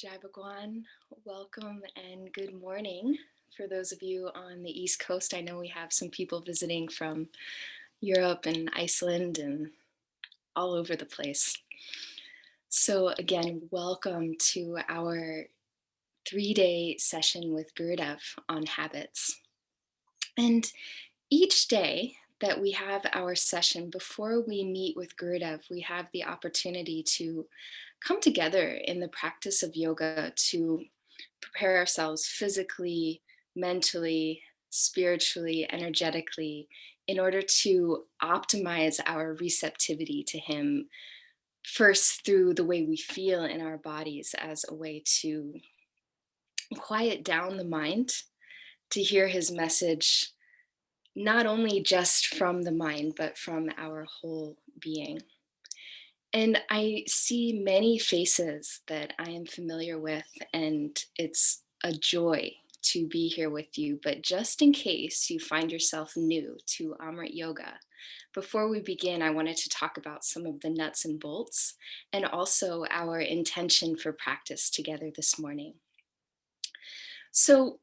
Jai Bhagwan, welcome and good morning. For those of you on the East Coast, I know we have some people visiting from Europe and Iceland and all over the place. So, again, welcome to our 3-day session with Gurudev on habits. And each day that we have our session, before we meet with Gurudev, we have the opportunity to come together in the practice of yoga to prepare ourselves physically, mentally, spiritually, energetically, in order to optimize our receptivity to Him, first through the way we feel in our bodies as a way to quiet down the mind, to hear His message, not only just from the mind, but from our whole being. And I see many faces that I am familiar with, and it's a joy to be here with you. But just in case you find yourself new to Amrit Yoga, before we begin, I wanted to talk about some of the nuts and bolts and also our intention for practice together this morning. So,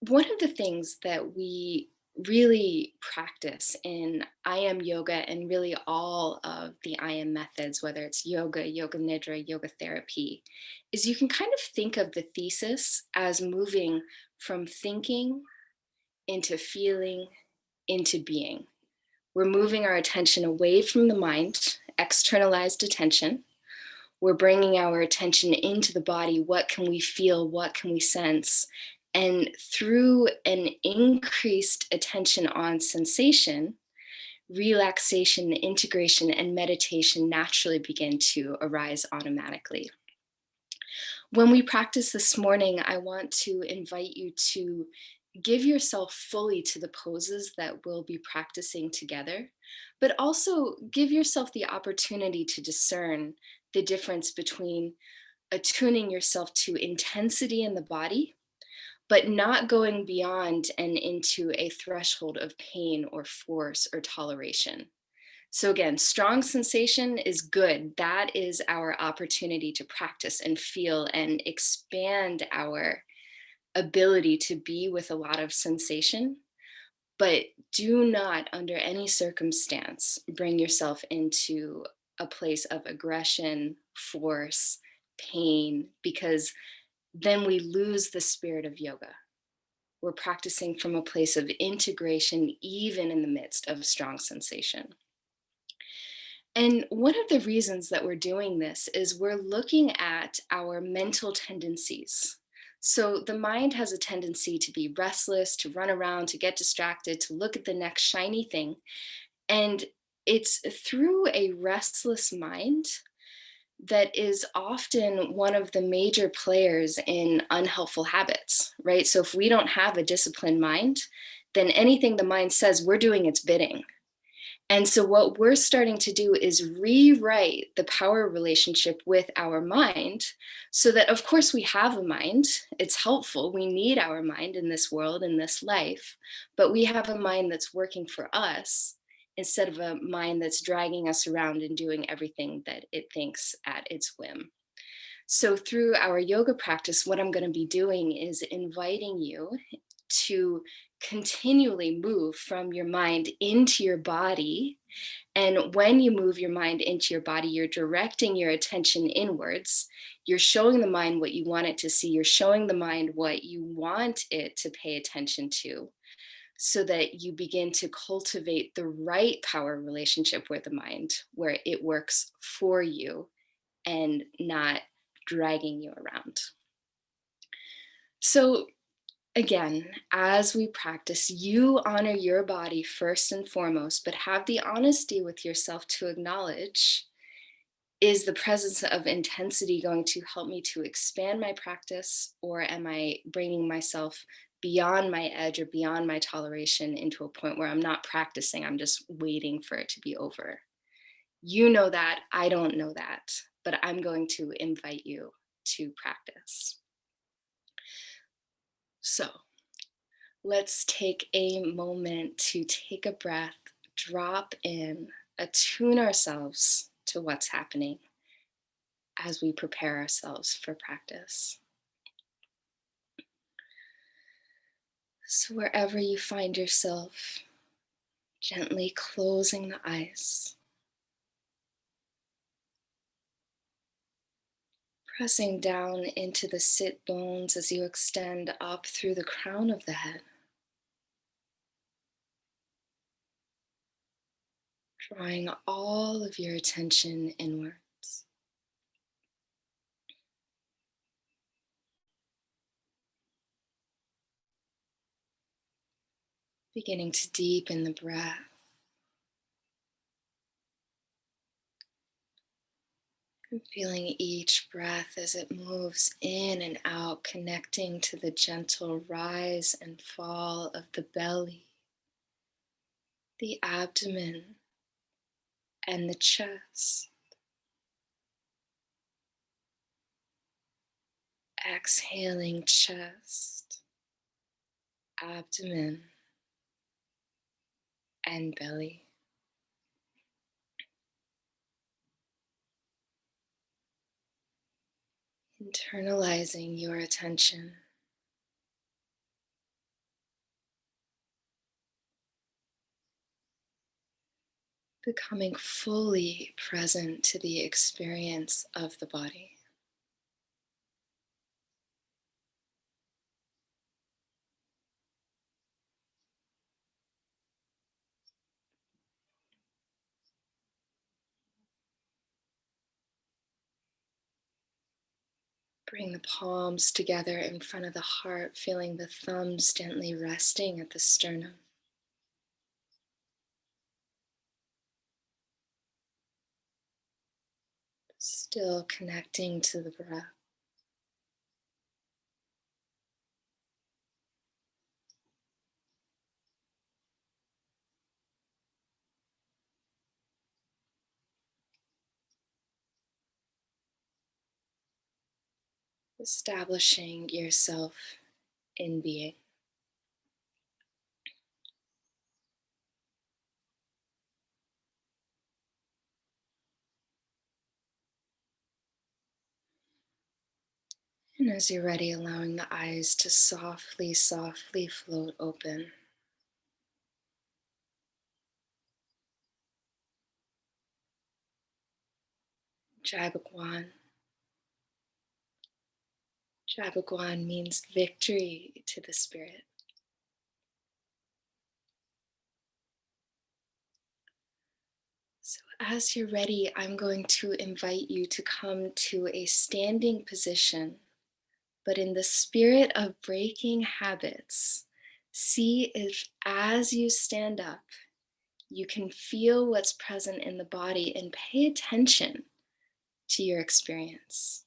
one of the things that we really practice in I am yoga and really all of the I am methods, whether it's yoga, yoga nidra, yoga therapy, is you can kind of think of the thesis as moving from thinking into feeling into being. We're moving our attention away from the mind, externalized attention. We're bringing our attention into the body. What can we feel? What can we sense? And through an increased attention on sensation, relaxation, integration, and meditation naturally begin to arise automatically. When we practice this morning, I want to invite you to give yourself fully to the poses that we'll be practicing together, but also give yourself the opportunity to discern the difference between attuning yourself to intensity in the body, but not going beyond and into a threshold of pain or force or toleration. So, again, strong sensation is good. That is our opportunity to practice and feel and expand our ability to be with a lot of sensation. But do not, under any circumstance, bring yourself into a place of aggression, force, pain, because then we lose the spirit of yoga. We're practicing from a place of integration, even in the midst of strong sensation. And one of the reasons that we're doing this is we're looking at our mental tendencies. So the mind has a tendency to be restless, to run around, to get distracted, to look at the next shiny thing. And it's through a restless mind that is often one of the major players in unhelpful habits, right? So if we don't have a disciplined mind, then anything the mind says, we're doing its bidding. And so, what we're starting to do is rewrite the power relationship with our mind so that, of course, we have a mind. It's helpful. We need our mind in this world, in this life, but we have a mind that's working for us instead of a mind that's dragging us around and doing everything that it thinks at its whim. So, through our yoga practice, what I'm going to be doing is inviting you to continually move from your mind into your body. And when you move your mind into your body, you're directing your attention inwards. You're showing the mind what you want it to see. You're showing the mind what you want it to pay attention to, so that you begin to cultivate the right power relationship with the mind, where it works for you and not dragging you around. So, again, as we practice, you honor your body first and foremost, but have the honesty with yourself to acknowledge, is the presence of intensity going to help me to expand my practice, or am I bringing myself beyond my edge or beyond my toleration into a point where I'm not practicing, I'm just waiting for it to be over? You know that, I don't know that, but I'm going to invite you to practice. So, let's take a moment to take a breath, drop in, attune ourselves to what's happening as we prepare ourselves for practice. So, wherever you find yourself, gently closing the eyes, pressing down into the sit bones as you extend up through the crown of the head, drawing all of your attention inwards. Beginning to deepen the breath. And feeling each breath as it moves in and out, connecting to the gentle rise and fall of the belly, the abdomen, and the chest. Exhaling chest, abdomen, and belly. Internalizing your attention. Becoming fully present to the experience of the body. Bring the palms together in front of the heart, feeling the thumbs gently resting at the sternum. Still connecting to the breath. Establishing yourself in being. And as you're ready, allowing the eyes to softly, softly float open. Jaibaguan. Jaibaguan means victory to the spirit. So as you're ready, I'm going to invite you to come to a standing position, but in the spirit of breaking habits, see if as you stand up, you can feel what's present in the body and pay attention to your experience.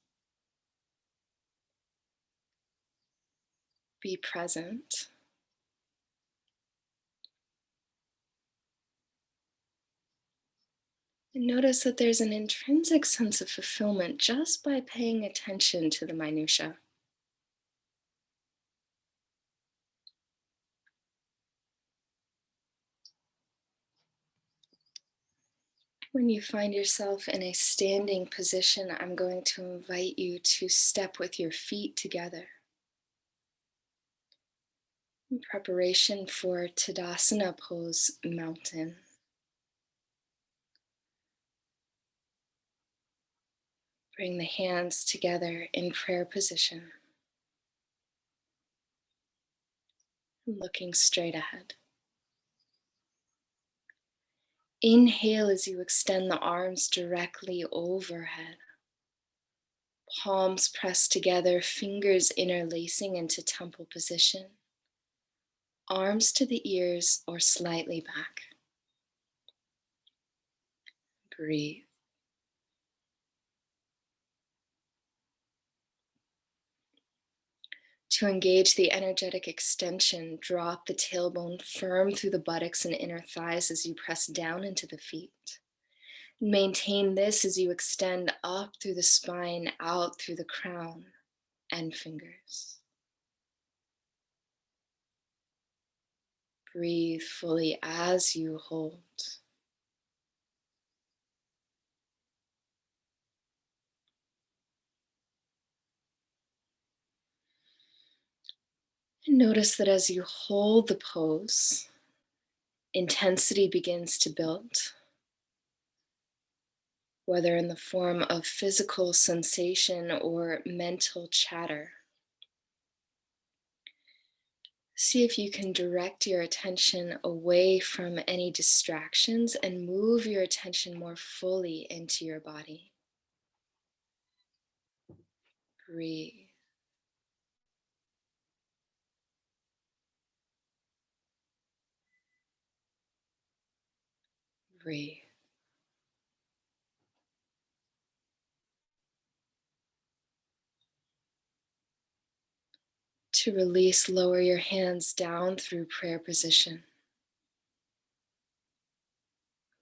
Be present. And notice that there's an intrinsic sense of fulfillment just by paying attention to the minutia. When you find yourself in a standing position, I'm going to invite you to step with your feet together. In preparation for Tadasana pose, mountain. Bring the hands together in prayer position. Looking straight ahead. Inhale as you extend the arms directly overhead. Palms pressed together, fingers interlacing into temple position. Arms to the ears or slightly back. Breathe. To engage the energetic extension, drop the tailbone firm through the buttocks and inner thighs as you press down into the feet. Maintain this as you extend up through the spine, out through the crown and fingers. Breathe fully as you hold. And notice that as you hold the pose, intensity begins to build, whether in the form of physical sensation or mental chatter. See if you can direct your attention away from any distractions and move your attention more fully into your body. Breathe, breathe. To release, lower your hands down through prayer position.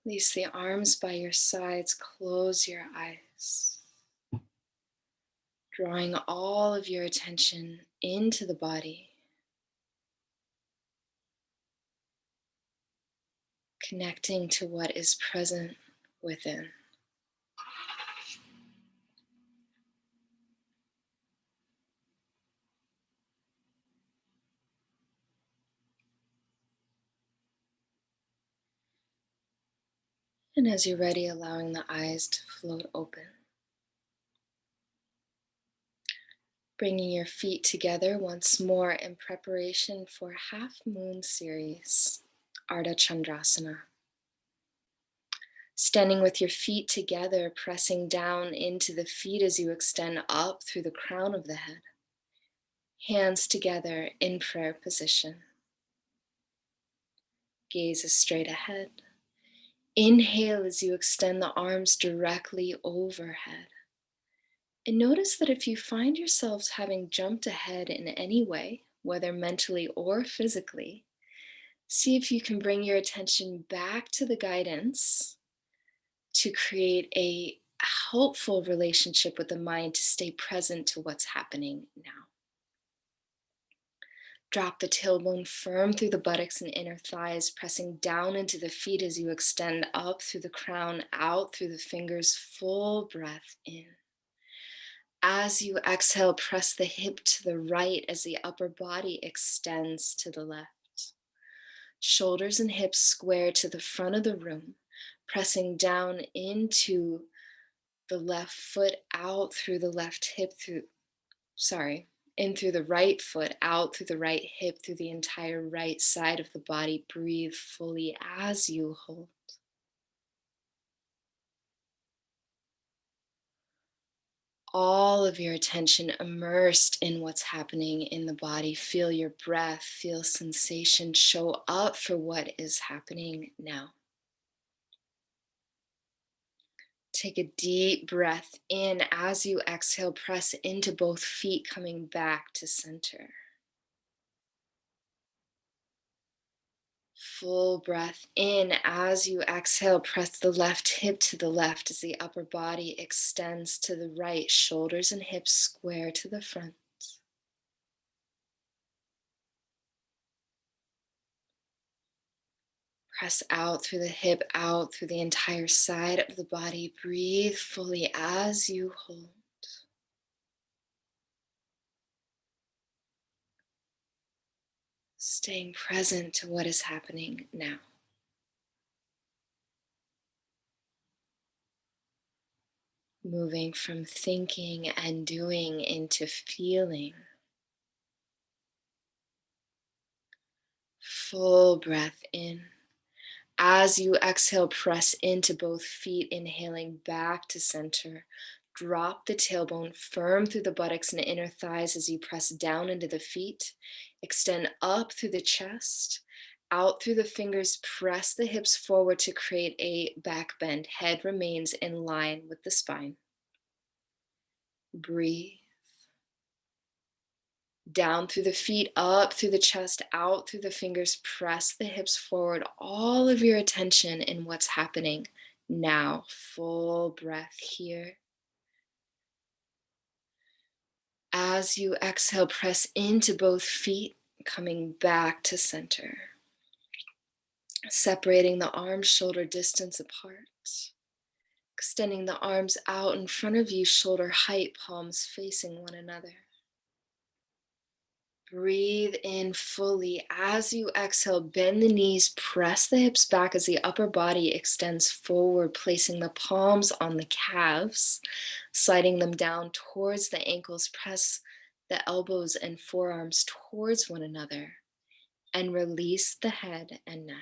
Release the arms by your sides, close your eyes, drawing all of your attention into the body, connecting to what is present within. And as you're ready, allowing the eyes to float open. Bringing your feet together once more in preparation for half moon series, Ardha Chandrasana. Standing with your feet together, pressing down into the feet as you extend up through the crown of the head. Hands together in prayer position. Gaze is straight ahead. Inhale as you extend the arms directly overhead. And notice that if you find yourselves having jumped ahead in any way, whether mentally or physically, see if you can bring your attention back to the guidance to create a helpful relationship with the mind to stay present to what's happening now. Drop the tailbone firm through the buttocks and inner thighs, pressing down into the feet as you extend up through the crown, out through the fingers, full breath in. As you exhale, press the hip to the right as the upper body extends to the left. Shoulders and hips square to the front of the room, pressing down into the left foot, out through the left hip, in through the right foot, out through the right hip, through the entire right side of the body. Breathe fully as you hold. All of your attention immersed in what's happening in the body. Feel your breath, feel sensation, show up for what is happening now. Take a deep breath in. As you exhale, press into both feet, coming back to center. Full breath in. As you exhale, press the left hip to the left as the upper body extends to the right. Shoulders and hips square to the front. Press out through the hip, out through the entire side of the body. Breathe fully as you hold. Staying present to what is happening now. Moving from thinking and doing into feeling. Full breath in. As you exhale, press into both feet, inhaling back to center. Drop the tailbone firm through the buttocks and inner thighs as you press down into the feet. Extend up through the chest, out through the fingers. Press the hips forward to create a back bend. Head remains in line with the spine. Breathe. Down through the feet, up through the chest, out through the fingers. Press the hips forward. All of your attention in what's happening now. Full breath here. As you exhale, press into both feet, coming back to center. Separating the arms shoulder distance apart. Extending the arms out in front of you, shoulder height, palms facing one another. Breathe in fully. As you exhale, bend the knees, press the hips back as the upper body extends forward, placing the palms on the calves, sliding them down towards the ankles. Press the elbows and forearms towards one another and release the head and neck.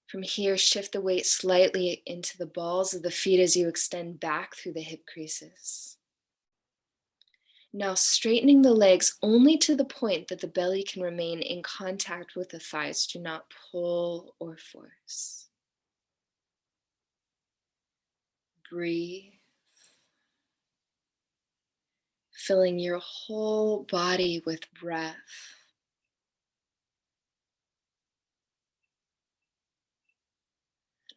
From here, shift the weight slightly into the balls of the feet as you extend back through the hip creases. Now straightening the legs only to the point that the belly can remain in contact with the thighs. Do not pull or force. Breathe, filling your whole body with breath.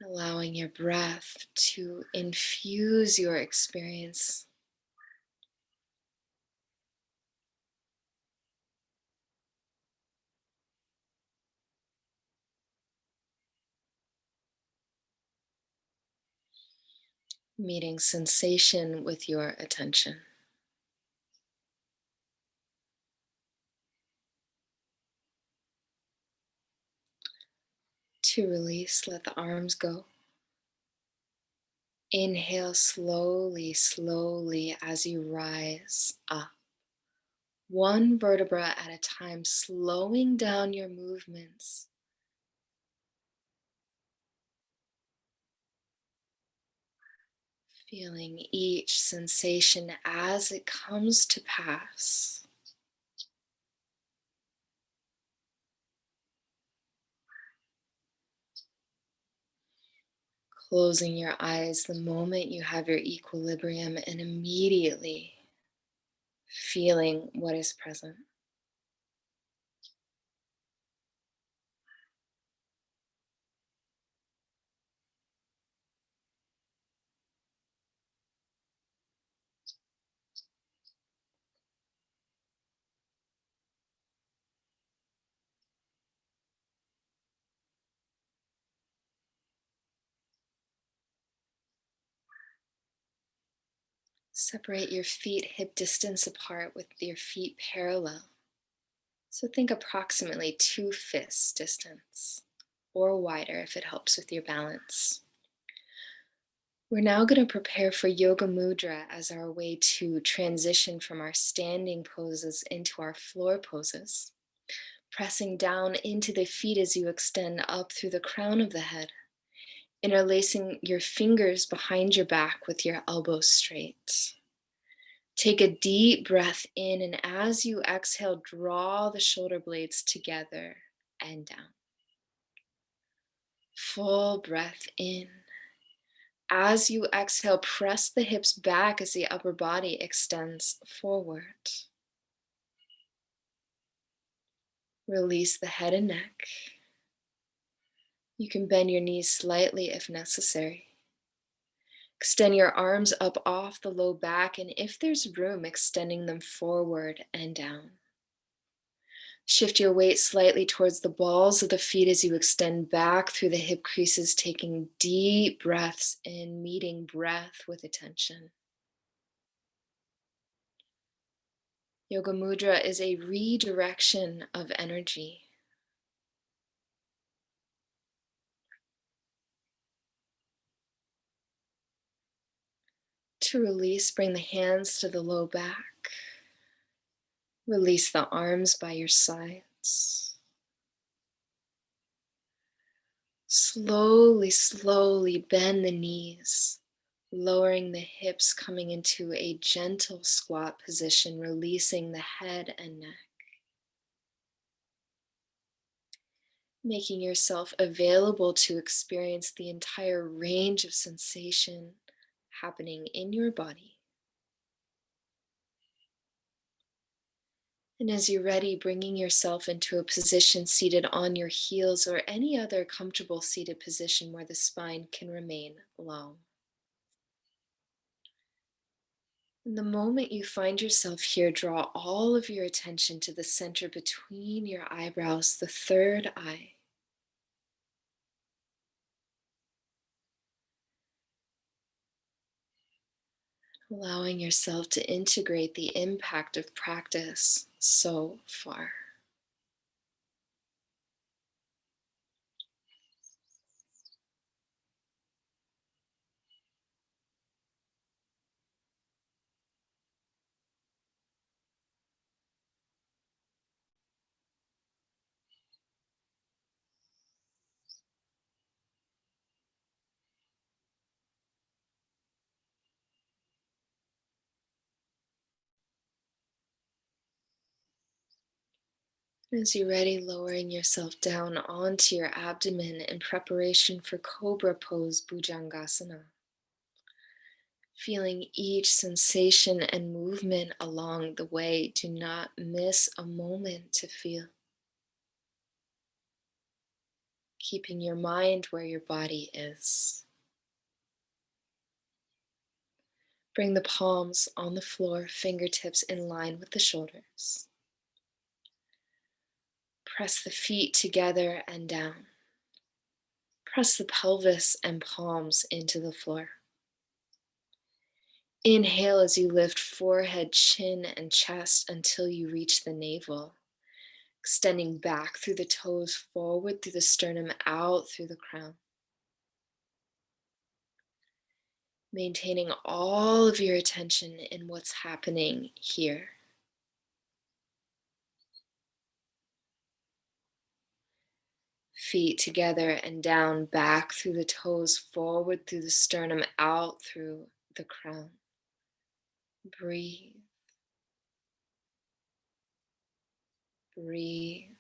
Allowing your breath to infuse your experience. Meeting sensation with your attention. To release, let the arms go. Inhale slowly, slowly as you rise up. One vertebra at a time, slowing down your movements. Feeling each sensation as it comes to pass. Closing your eyes the moment you have your equilibrium and immediately feeling what is present. Separate your feet hip distance apart with your feet parallel. So think approximately 2 fists distance or wider if it helps with your balance. We're now going to prepare for Yoga Mudra as our way to transition from our standing poses into our floor poses. Pressing down into the feet as you extend up through the crown of the head. Interlacing your fingers behind your back with your elbows straight. Take a deep breath in, and as you exhale, draw the shoulder blades together and down. Full breath in. As you exhale, press the hips back as the upper body extends forward. Release the head and neck. You can bend your knees slightly if necessary. Extend your arms up off the low back, and if there's room, extending them forward and down. Shift your weight slightly towards the balls of the feet as you extend back through the hip creases, taking deep breaths in, meeting breath with attention. Yoga Mudra is a redirection of energy. To release, bring the hands to the low back. Release the arms by your sides. Slowly, slowly bend the knees, lowering the hips, coming into a gentle squat position, releasing the head and neck. Making yourself available to experience the entire range of sensation happening in your body. And as you're ready, bringing yourself into a position seated on your heels or any other comfortable seated position where the spine can remain long. And the moment you find yourself here, draw all of your attention to the center between your eyebrows, the third eye. allowing yourself to integrate the impact of practice so far. As you're ready, lowering yourself down onto your abdomen in preparation for Cobra Pose Bhujangasana. Feeling each sensation and movement along the way. Do not miss a moment to feel. Keeping your mind where your body is. Bring the palms on the floor, fingertips in line with the shoulders. Press the feet together and down. Press the pelvis and palms into the floor. Inhale as you lift forehead, chin, and chest until you reach the navel. Extending back through the toes, forward through the sternum, out through the crown. Maintaining all of your attention in what's happening here. Feet together and down, back through the toes, forward through the sternum, out through the crown. Breathe. Breathe.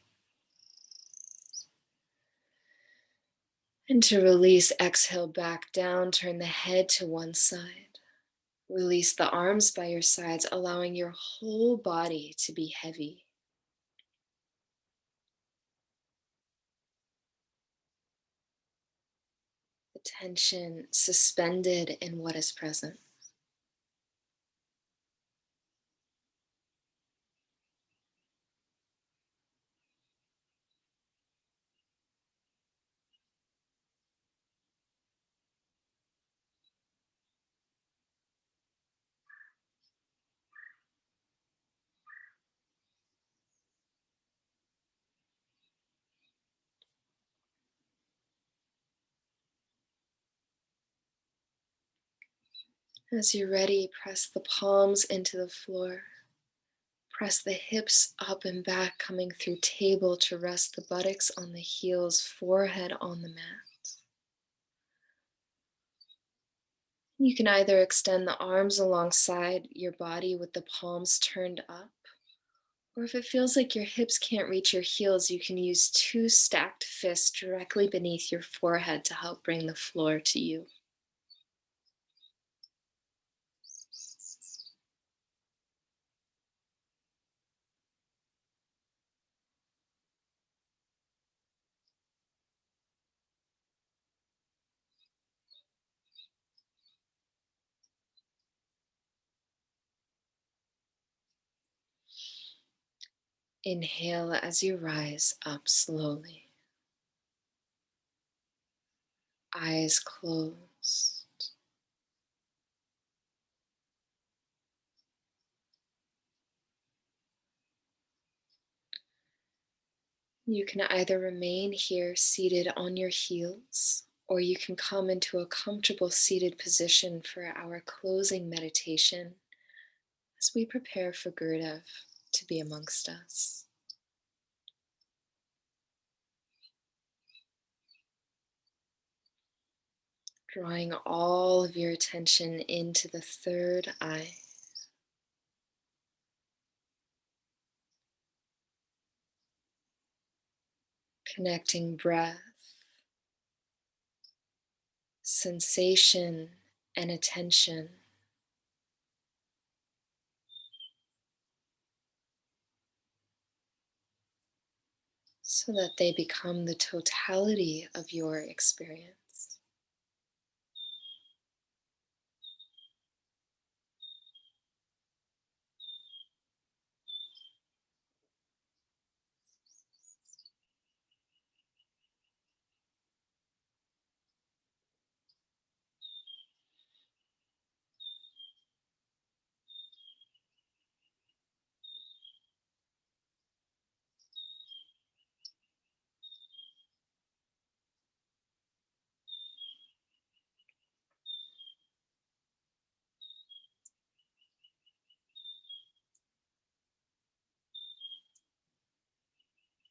And to release, exhale back down, turn the head to one side. Release the arms by your sides, allowing your whole body to be heavy. Attention suspended in what is present. As you're ready, press the palms into the floor. Press the hips up and back, coming through table to rest the buttocks on the heels, forehead on the mat. You can either extend the arms alongside your body with the palms turned up, or if it feels like your hips can't reach your heels, you can use two stacked fists directly beneath your forehead to help bring the floor to you. Inhale as you rise up slowly. Eyes closed. You can either remain here seated on your heels, or you can come into a comfortable seated position for our closing meditation as we prepare for Gurudev to be amongst us. Drawing all of your attention into the third eye. Connecting breath, sensation, and attention. So that they become the totality of your experience.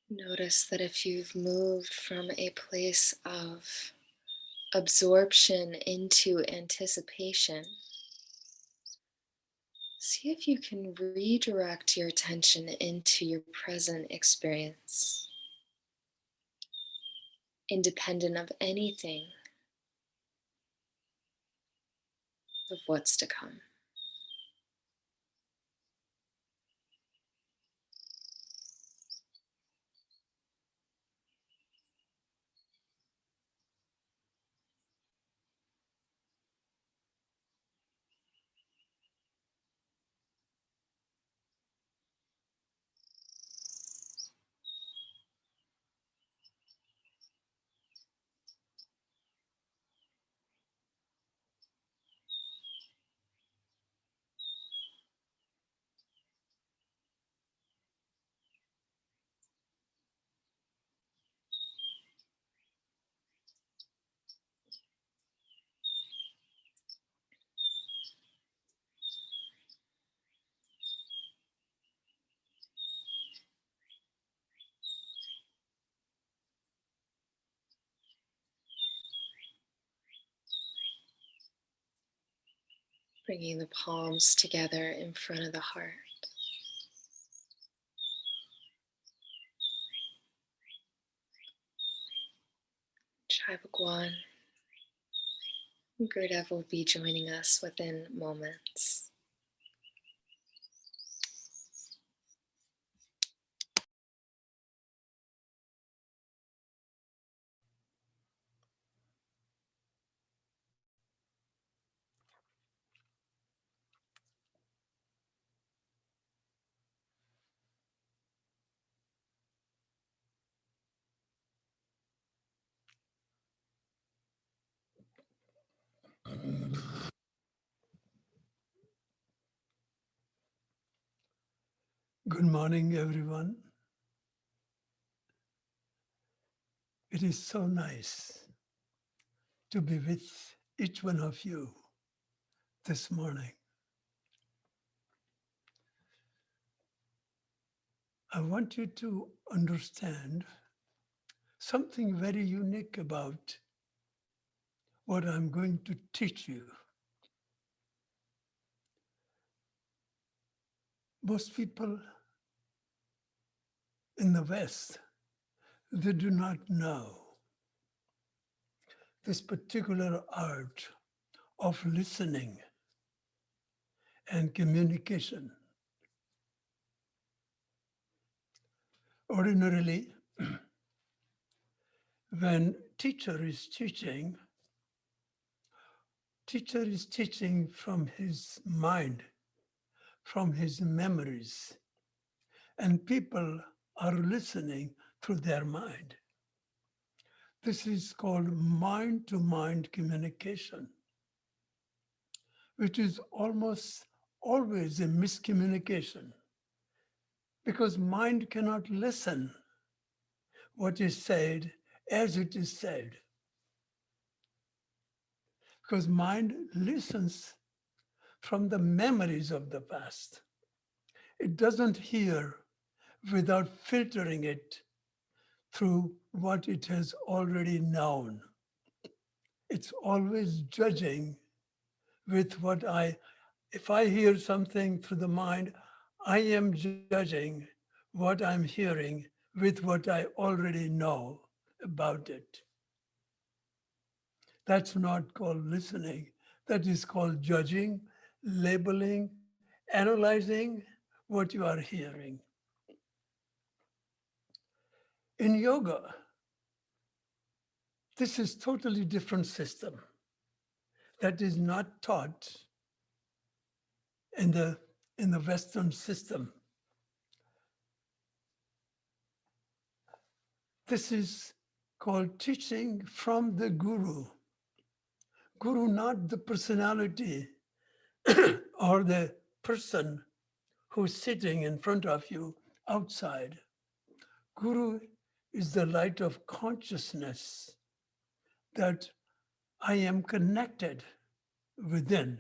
Notice that if you've moved from a place of absorption into anticipation, see if you can redirect your attention into your present experience, independent of anything of what's to come. Bringing the palms together in front of the heart. Chai Bhagwan, Gurudev will be joining us within moments. Good morning, everyone. It is so nice to be with each one of you this morning. I want you to understand something very unique about what I'm going to teach you. Most people in the West, they do not know this particular art of listening and communication. Ordinarily, when teacher is teaching from his mind, from his memories, and people are listening through their mind. This is called mind-to-mind communication, which is almost always a miscommunication because mind cannot listen what is said as it is said, because mind listens from the memories of the past. It doesn't hear without filtering it through what it has already known. It's always judging with if I hear something through the mind, I am judging what I'm hearing with what I already know about it. That's not called listening. That is called judging, labeling, analyzing what you are hearing. In yoga, this is totally different system that is not taught in the Western system. This is called teaching from the guru. Guru, not the personality or the person who's sitting in front of you outside. Guru is the light of consciousness that I am connected within.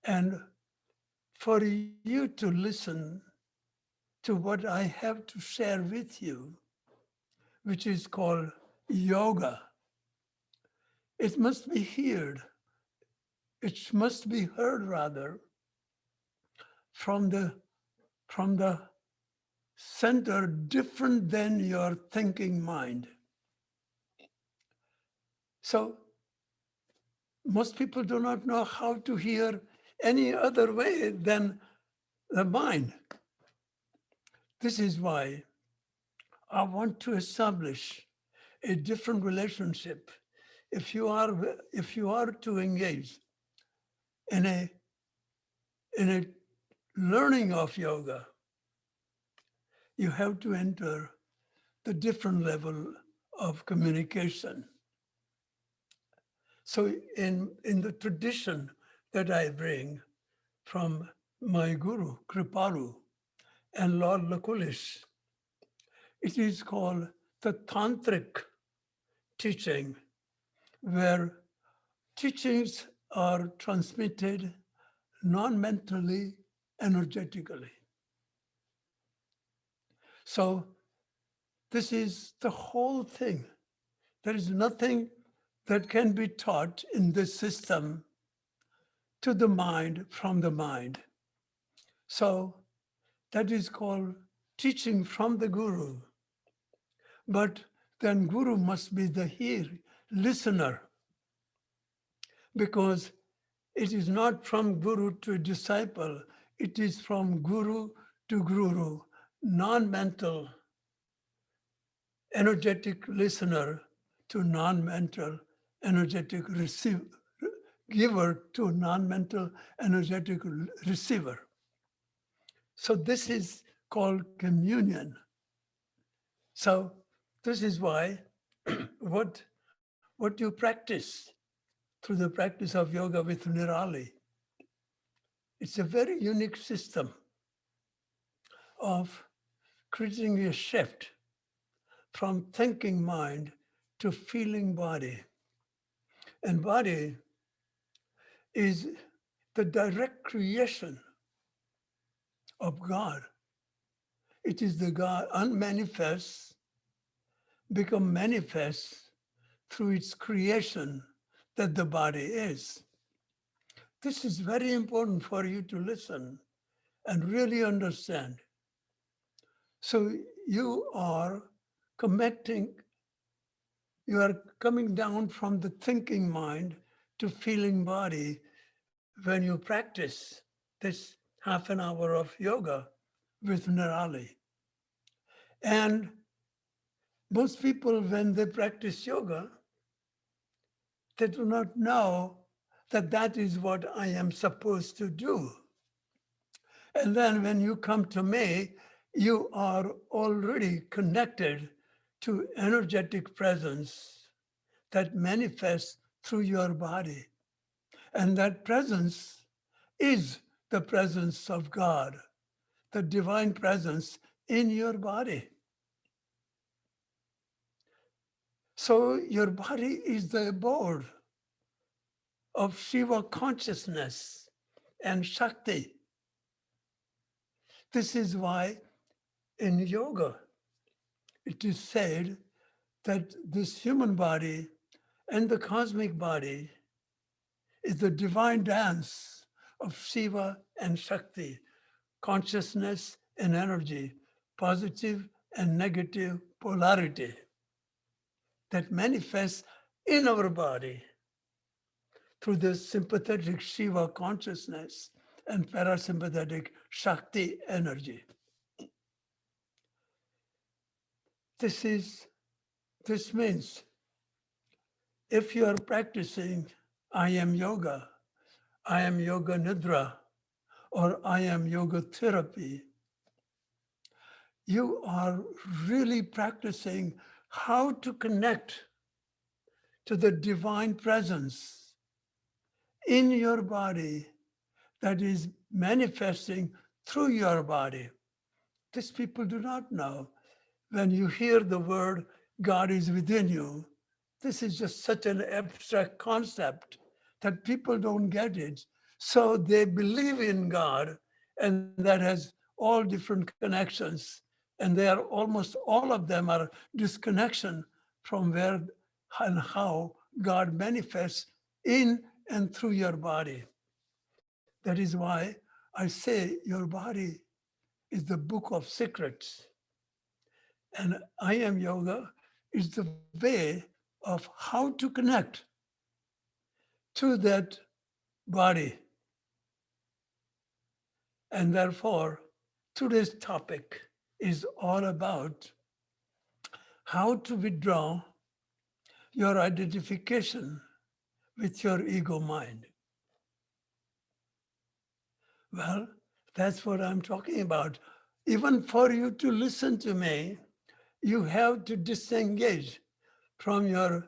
And for you to listen to what I have to share with you, which is called yoga. It must be heard, it must be heard rather from the center different than your thinking mind. So most people do not know how to hear any other way than the mind. This is why I want to establish a different relationship. If you are to engage in a learning of yoga, you have to enter the different level of communication. So in the tradition that I bring from my guru, Kripalu, and Lord Lakulish, it is called the tantric teaching, where teachings are transmitted non-mentally, energetically. So this is the whole thing. There is nothing that can be taught in this system to the mind from the mind. So that is called teaching from the guru. But then guru must be the listener, because it is not from guru to disciple, it is from guru to guru, non-mental, energetic listener to non-mental, energetic giver to non-mental, energetic receiver. So this is called communion. So this is why what, what you practice through the practice of yoga with Nirali, it's a very unique system of creating a shift from thinking mind to feeling body. And body is the direct creation of God. It is the God unmanifest become manifest through its creation that the body is. This is very important for you to listen and really understand. So you are connecting, you are coming down from the thinking mind to feeling body when you practice this half an hour of yoga with Nirali. And most people, when they practice yoga, they do not know that that is what I am supposed to do. And then when you come to me, you are already connected to energetic presence that manifests through your body. And that presence is the presence of God, the divine presence in your body. So your body is the abode of Shiva consciousness and Shakti. This is why in yoga it is said that this human body and the cosmic body is the divine dance of Shiva and Shakti, consciousness and energy, positive and negative polarity that manifests in our body through the sympathetic Shiva consciousness and parasympathetic Shakti energy. This means if you are practicing I am yoga nidra, or I am yoga therapy, you are really practicing how to connect to the divine presence in your body that is manifesting through your body. This people do not know. When you hear the word God is within you, this is just such an abstract concept that people don't get it. So they believe in God, and that has all different connections, and they are almost all of them are disconnection from where and how God manifests in and through your body. That is why I say your body is the book of secrets. And I am yoga is the way of how to connect to that body. And therefore, today's topic is all about how to withdraw your identification with your ego mind. Well, that's what I'm talking about. Even for you to listen to me, you have to disengage from your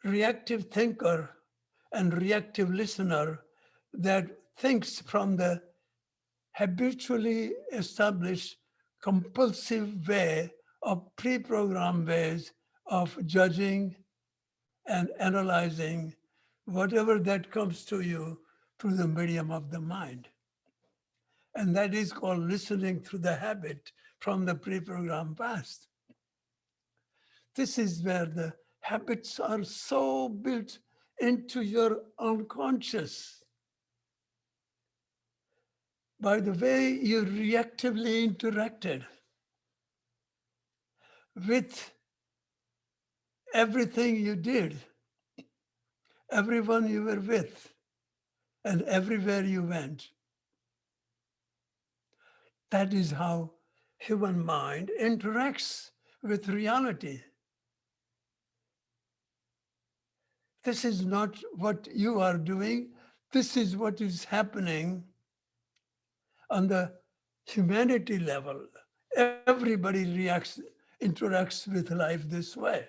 reactive thinker and reactive listener that thinks from the habitually established compulsive way of pre-programmed ways of judging and analyzing whatever that comes to you through the medium of the mind. And that is called listening through the habit from the pre-programmed past. This is where the habits are so built into your unconscious by the way you reactively interacted with everything you did, everyone you were with, and everywhere you went. That is how human mind interacts with reality. This is not what you are doing. This is what is happening on the humanity level. Everybody interacts with life this way.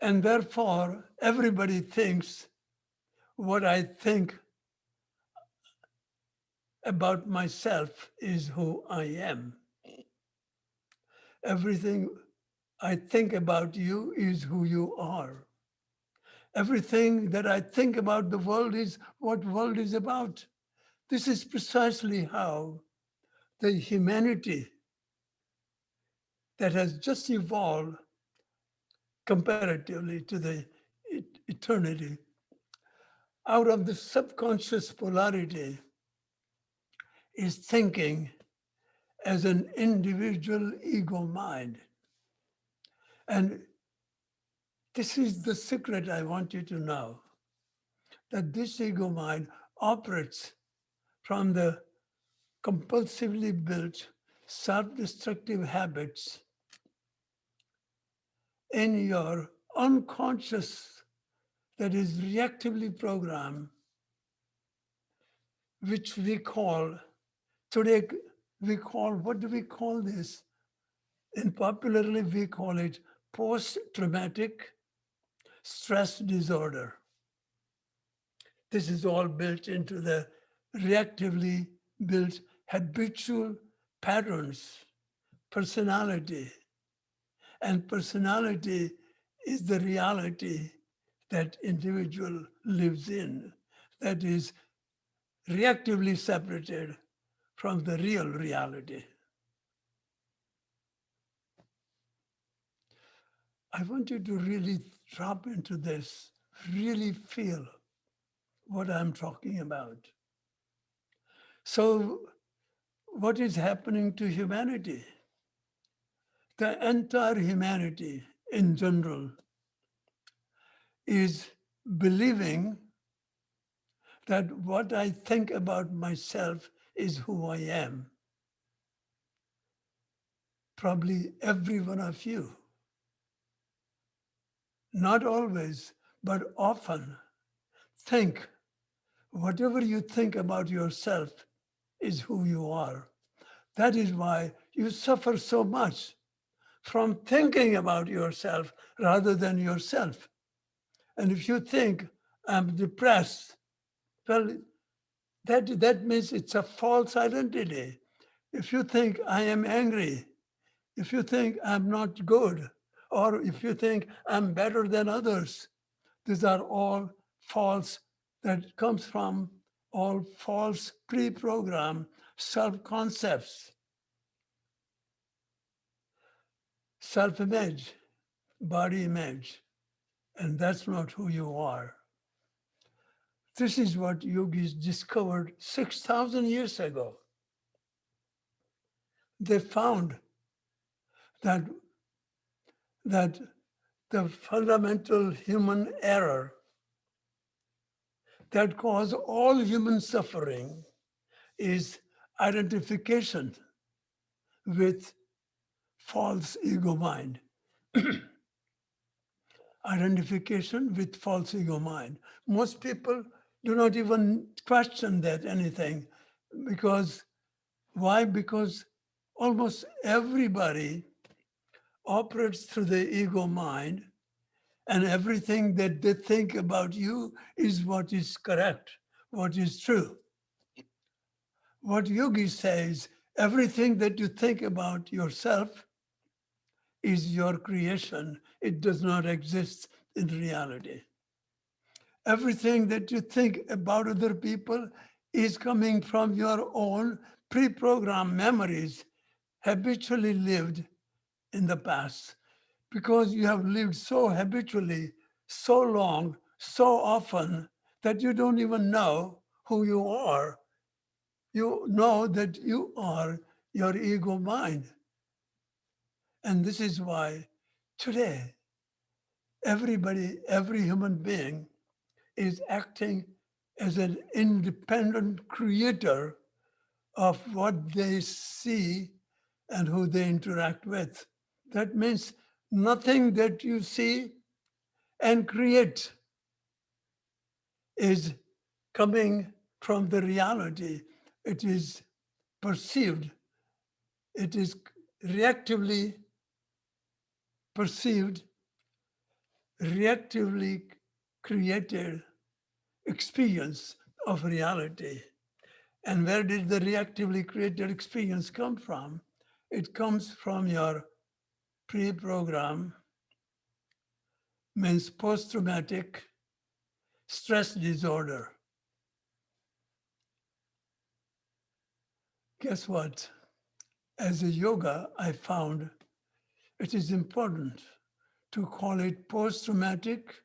And therefore, everybody thinks what I think about myself is who I am. Everything I think about you is who you are. Everything that I think about the world is what world is about. This is precisely how the humanity that has just evolved comparatively to the eternity out of the subconscious polarity is thinking as an individual ego mind. And this is the secret I want you to know, that this ego mind operates from the compulsively built self-destructive habits in your unconscious that is reactively programmed, which we call, today what do we call this? And popularly we call it post-traumatic stress disorder. This is all built into the reactively built habitual patterns, personality. And personality is the reality that individual lives in, that is reactively separated from the real reality. I want you to really drop into this, really feel what I'm talking about. So, what is happening to humanity? The entire humanity in general is believing that what I think about myself is who I am. Probably every one of you. Not always, but often think whatever you think about yourself is who you are. That is why you suffer so much from thinking about yourself rather than yourself. And if you think, I'm depressed, well, that means it's a false identity. If you think I am angry, if you think I'm not good, or if you think I'm better than others, these are all false that comes from all false pre-programmed self-concepts, self-image, body image, and that's not who you are. This is what yogis discovered 6,000 years ago. They found that, that the fundamental human error that causes all human suffering is identification with false ego mind. Identification with false ego mind. Most people do not even question that anything because why? Because almost everybody operates through the ego mind, and everything that they think about you is what is correct, what is true. What yogi says, everything that you think about yourself is your creation. It does not exist in reality. Everything that you think about other people is coming from your own pre-programmed memories habitually lived in the past, because you have lived so habitually, so long, so often that you don't even know who you are. You know that you are your ego mind. And this is why today, everybody, every human being is acting as an independent creator of what they see and who they interact with. That means nothing that you see and create is coming from the reality. It is perceived, it is reactively perceived, reactively created experience of reality. And where did the reactively created experience come from? It comes from your pre-program, means post-traumatic stress disorder. Guess what? As a yoga, I found it is important to call it post-traumatic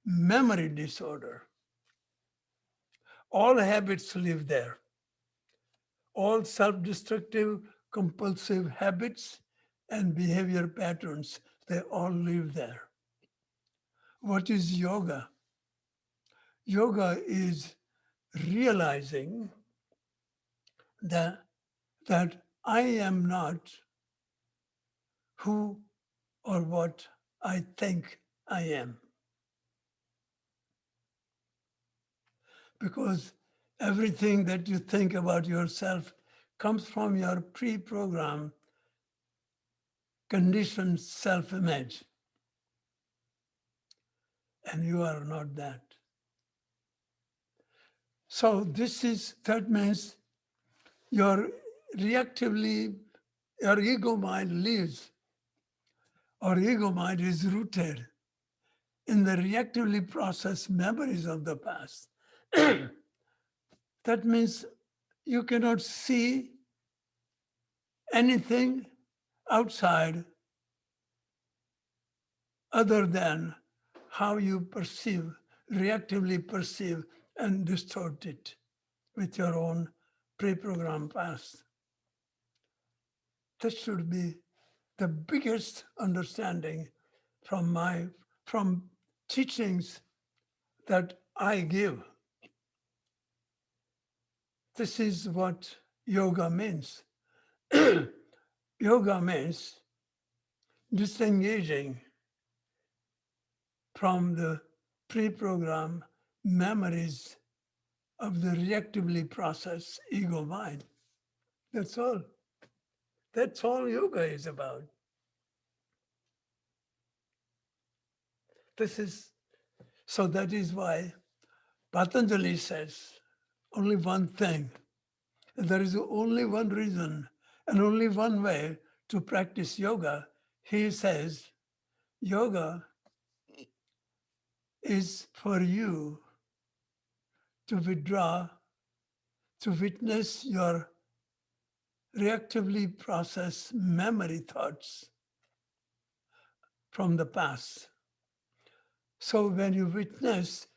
memory disorder. All habits live there. All self-destructive, compulsive habits and behavior patterns, they all live there. What is yoga? Yoga is realizing that, that I am not who or what I think I am. Because everything that you think about yourself comes from your pre-programmed, conditioned self-image. And you are not that. So that means your reactively, your ego mind lives, or ego mind is rooted in the reactively processed memories of the past. That means you cannot see anything outside other than how you perceive, reactively perceive and distort it with your own pre-programmed past. This should be the biggest understanding from teachings that I give. This is what yoga means. Yoga means disengaging from the pre-programmed memories of the reactively processed ego mind. That's all. That's all yoga is about. This is so that is why Patanjali says only one thing. There is only one reason and only one way to practice yoga. He says yoga is for you to withdraw to witness your reactively processed memory thoughts from the past. So when you witness,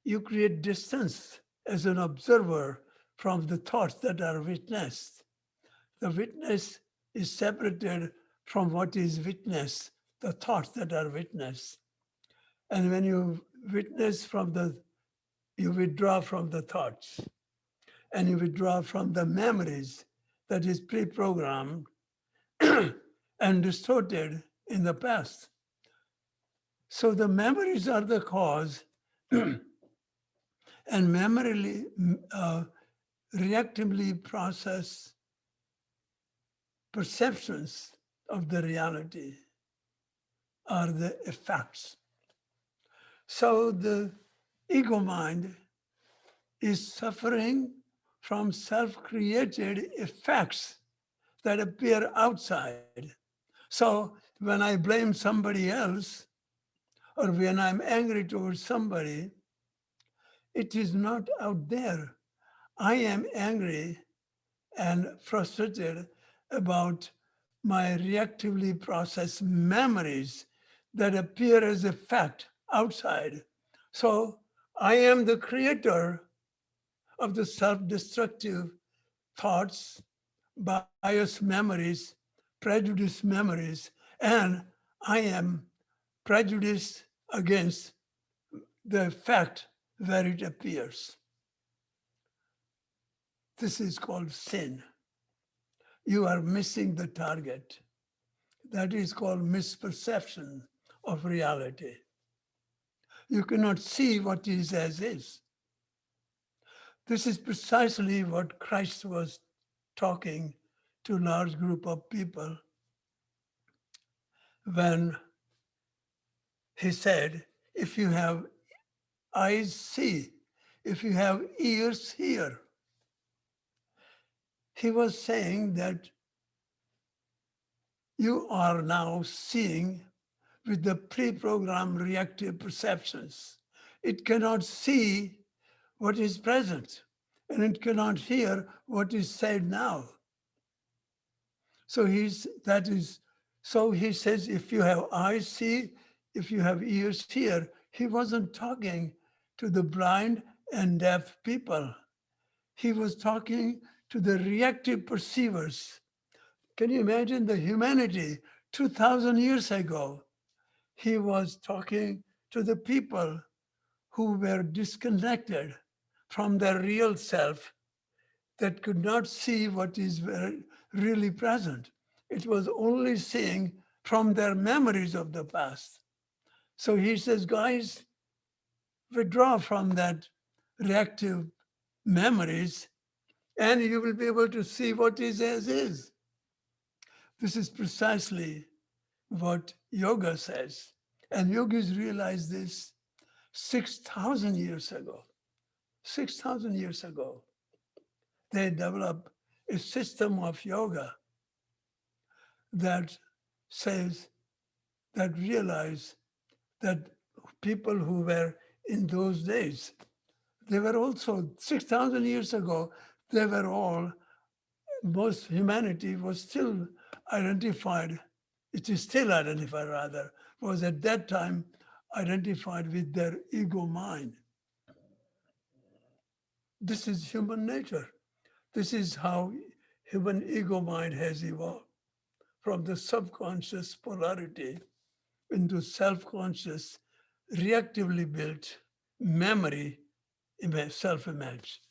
you create distance as an observer from the thoughts that are witnessed. The witness is separated from what is witnessed, the thoughts that are witnessed. And when you witness from the, you withdraw from the thoughts and you withdraw from the memories that is pre-programmed and distorted in the past. So the memories are the cause, and memory reactively process perceptions of the reality are the effects. So the ego mind is suffering from self-created effects that appear outside. So when I blame somebody else or when I'm angry towards somebody, it is not out there. I am angry and frustrated about my reactively processed memories that appear as a fact outside. So I am the creator of the self-destructive thoughts, bias memories, prejudice memories, and I am prejudiced against the fact where it appears. This is called sin. You are missing the target. That is called misperception of reality. You cannot see what is as is. This is precisely what Christ was talking to a large group of people when he said, if you have eyes, see. If you have ears, hear. He was saying that you are now seeing with the pre-programmed reactive perceptions. It cannot see what is present, and it cannot hear what is said now. So he says, if you have eyes, see, if you have ears, hear. He wasn't talking to the blind and deaf people. He was talking to the reactive perceivers. Can you imagine the humanity 2,000 years ago? He was talking to the people who were disconnected from their real self that could not see what is really present. It was only seeing from their memories of the past. So he says, guys, withdraw from that reactive memories and you will be able to see what is as is. This is precisely what yoga says. And yogis realized this 6,000 years ago. 6,000 years ago, they developed a system of yoga that says, that realize that people who were in those days, they were also 6,000 years ago, they were all, most humanity was still identified, it is still identified rather, was at that time identified with their ego mind. This is human nature. This is how human ego mind has evolved from the subconscious polarity into self-conscious, reactively built memory self-image.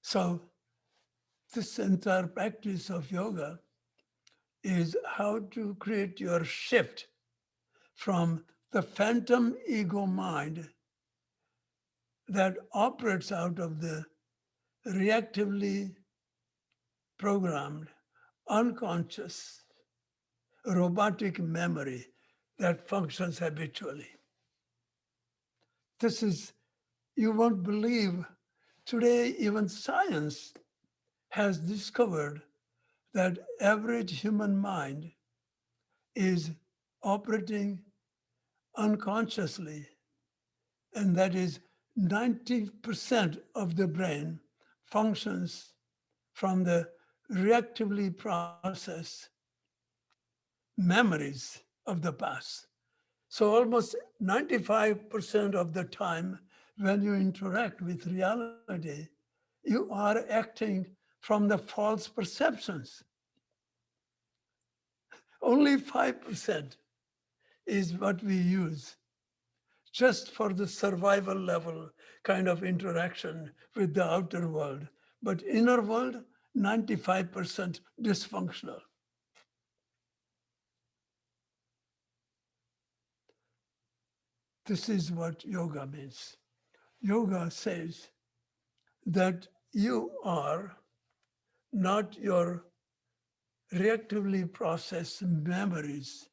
So this entire practice of yoga is how to create your shift from the phantom ego mind that operates out of the reactively programmed, unconscious, robotic memory that functions habitually. This is, you won't believe, today even science has discovered that average human mind is operating unconsciously, and that is 90% of the brain functions from the reactively processed memories of the past. So almost 95% of the time when you interact with reality, you are acting from the false perceptions. Only 5% is what we use just for the survival level kind of interaction with the outer world. But inner world, 95% dysfunctional. This is what yoga means. Yoga says that you are not your reactively processed memories.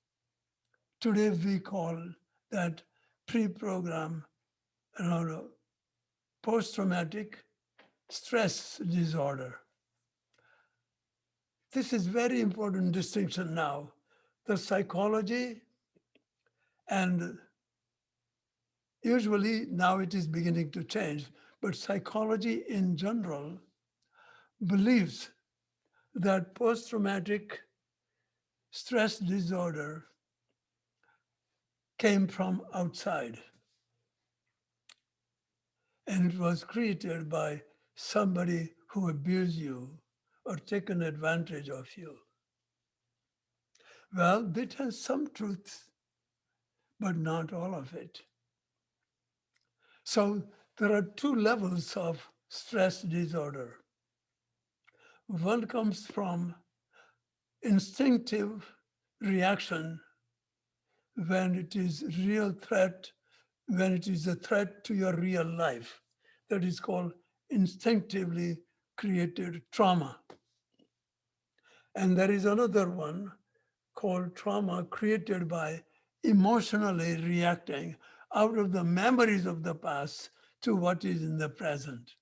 Today we call that pre-program, post-traumatic stress disorder. This is very important distinction now. The psychology, and usually now it is beginning to change, but psychology in general believes that post-traumatic stress disorder came from outside and it was created by somebody who abused you or taken advantage of you. Well, it has some truth, but not all of it. So there are two levels of stress disorder. One comes from instinctive reaction when it is real threat, when it is a threat to your real life. That is called instinctively created trauma. And there is another one called trauma created by emotionally reacting out of the memories of the past to what is in the present.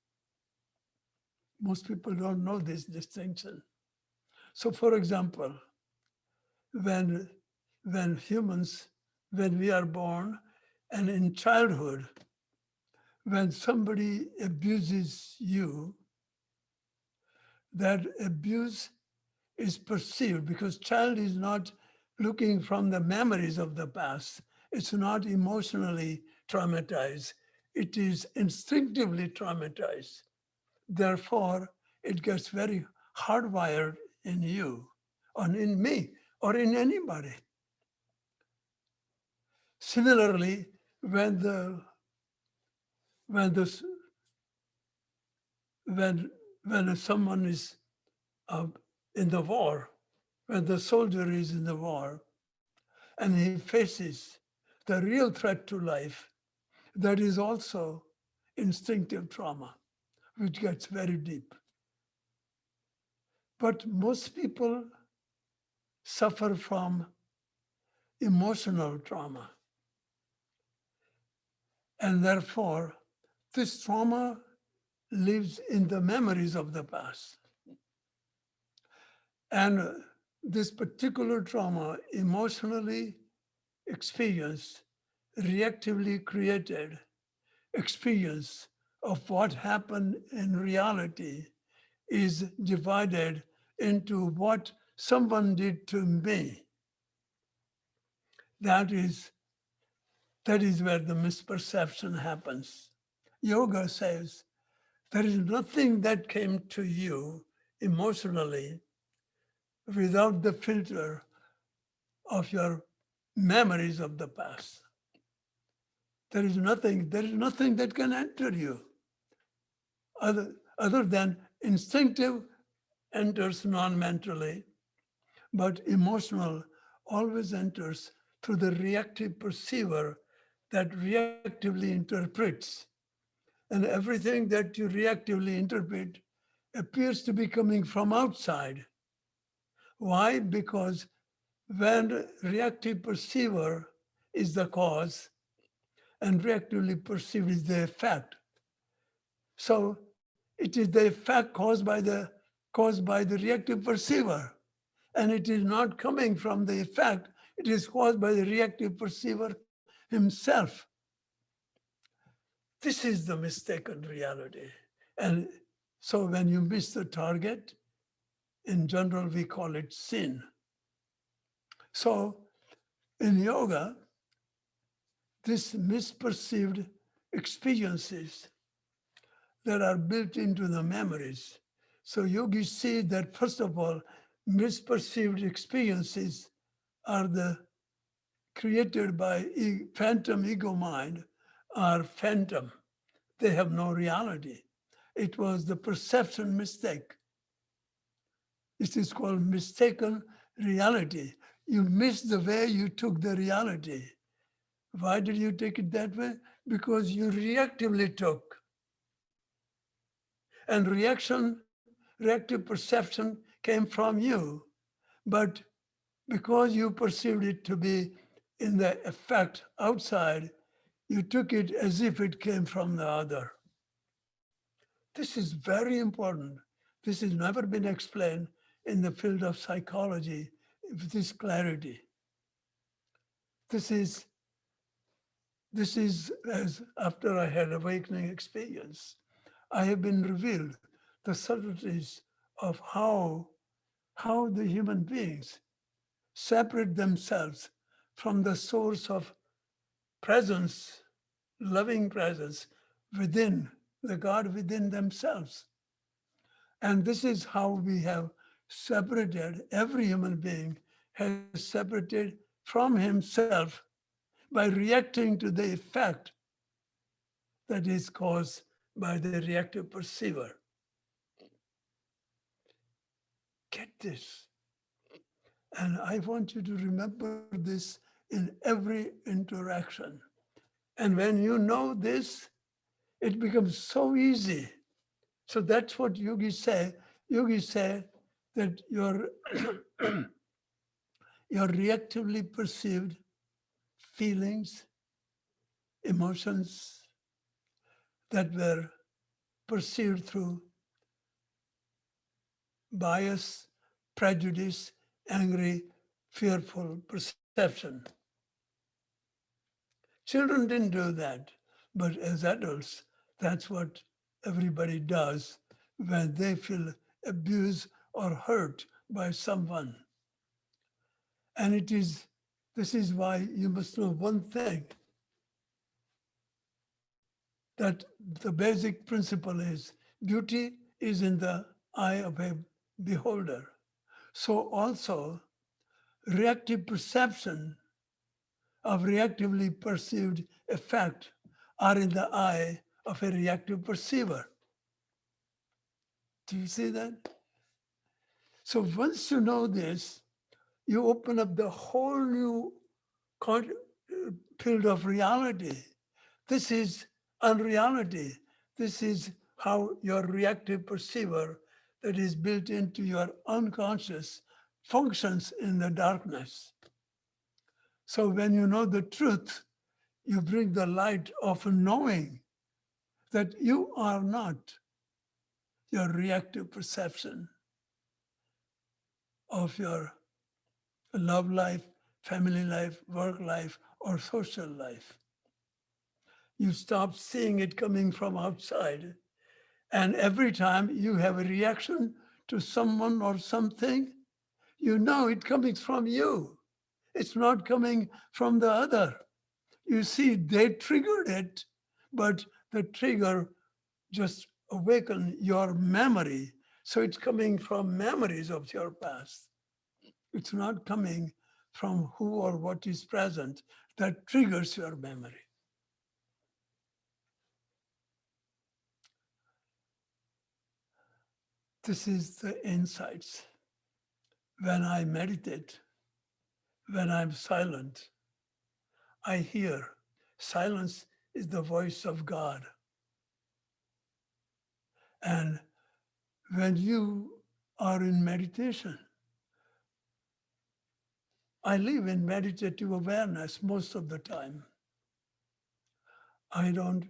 Most people don't know this distinction. So for example, when, when humans, when we are born and in childhood, when somebody abuses you, that abuse is perceived because child is not looking from the memories of the past. It's not emotionally traumatized. It is instinctively traumatized. Therefore, it gets very hardwired in you, or in me, or in anybody. Similarly, when the when the when someone is uh, in the war, when the soldier is in the war, and he faces the real threat to life, that is also instinctive trauma, which gets very deep. But most people suffer from emotional trauma. And therefore, this trauma lives in the memories of the past. And this particular trauma, emotionally experienced, reactively created experience of what happened in reality is divided into what someone did to me. That is where the misperception happens. Yoga says there is nothing that came to you emotionally without the filter of your memories of the past. There is nothing that can enter you other than instinctive enters non-mentally, but emotional always enters through the reactive perceiver that reactively interprets. And everything that you reactively interpret appears to be coming from outside. Why? Because when reactive perceiver is the cause and reactively perceived is the effect. So it is the effect caused by the reactive perceiver. And it is not coming from the effect, it is caused by the reactive perceiver himself. This is the mistaken reality. And so when you miss the target, in general, we call it sin. So in yoga, this misperceived experiences that are built into the memories. So yogis see that first of all, misperceived experiences are the created by phantom ego mind are phantom. They have no reality. It was the perception mistake. It is called mistaken reality. You missed the way you took the reality. Why did you take it that way? Because you reactively took. And reactive perception came from you. But because you perceived it to be in the effect outside, you took it as if it came from the other. This is very important. This has never been explained in the field of psychology with this clarity. This is this is as after I had awakening experience, I have been revealed the subtleties of how the human beings separate themselves from the source of presence, loving presence within, the God within themselves. And this is how we have separated, every human being has separated from himself by reacting to the effect that is caused by the reactive perceiver. Get this. And I want you to remember this in every interaction. And when you know this, it becomes so easy. So that's what yogis say. Yogis say that your reactively perceived feelings, emotions that were perceived through bias, prejudice, angry, fearful perception. Children didn't do that, but as adults, that's what everybody does when they feel abused or hurt by someone. And this is why you must know one thing, that the basic principle is beauty is in the eye of a beholder. So also reactive perception of reactively perceived effect are in the eye of a reactive perceiver. Do you see that? So once you know this, you open up the whole new field of reality. This is unreality. This is how your reactive perceiver that is built into your unconscious functions in the darkness. So when you know the truth, you bring the light of knowing that you are not your reactive perception of your love life, family life, work life, or social life. You stop seeing it coming from outside. And every time you have a reaction to someone or something, you know it coming from you. It's not coming from the other. You see, they triggered it, but the trigger just awaken your memory. So it's coming from memories of your past. It's not coming from who or what is present that triggers your memory. This is the insights. When I meditate, when I'm silent, I hear. Silence is the voice of God. And when you are in meditation, I live in meditative awareness most of the time. I don't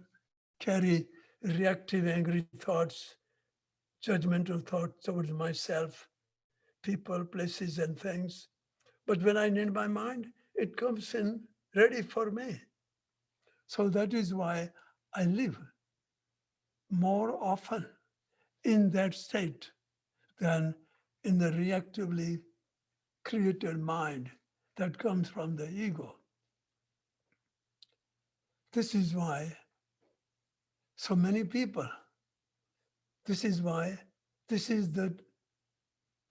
carry reactive, angry thoughts, judgmental thoughts towards myself, people, places, and things. But when I need my mind, it comes in ready for me. So that is why I live more often in that state than in the reactively created mind that comes from the ego. This is why so many people, this is why this is the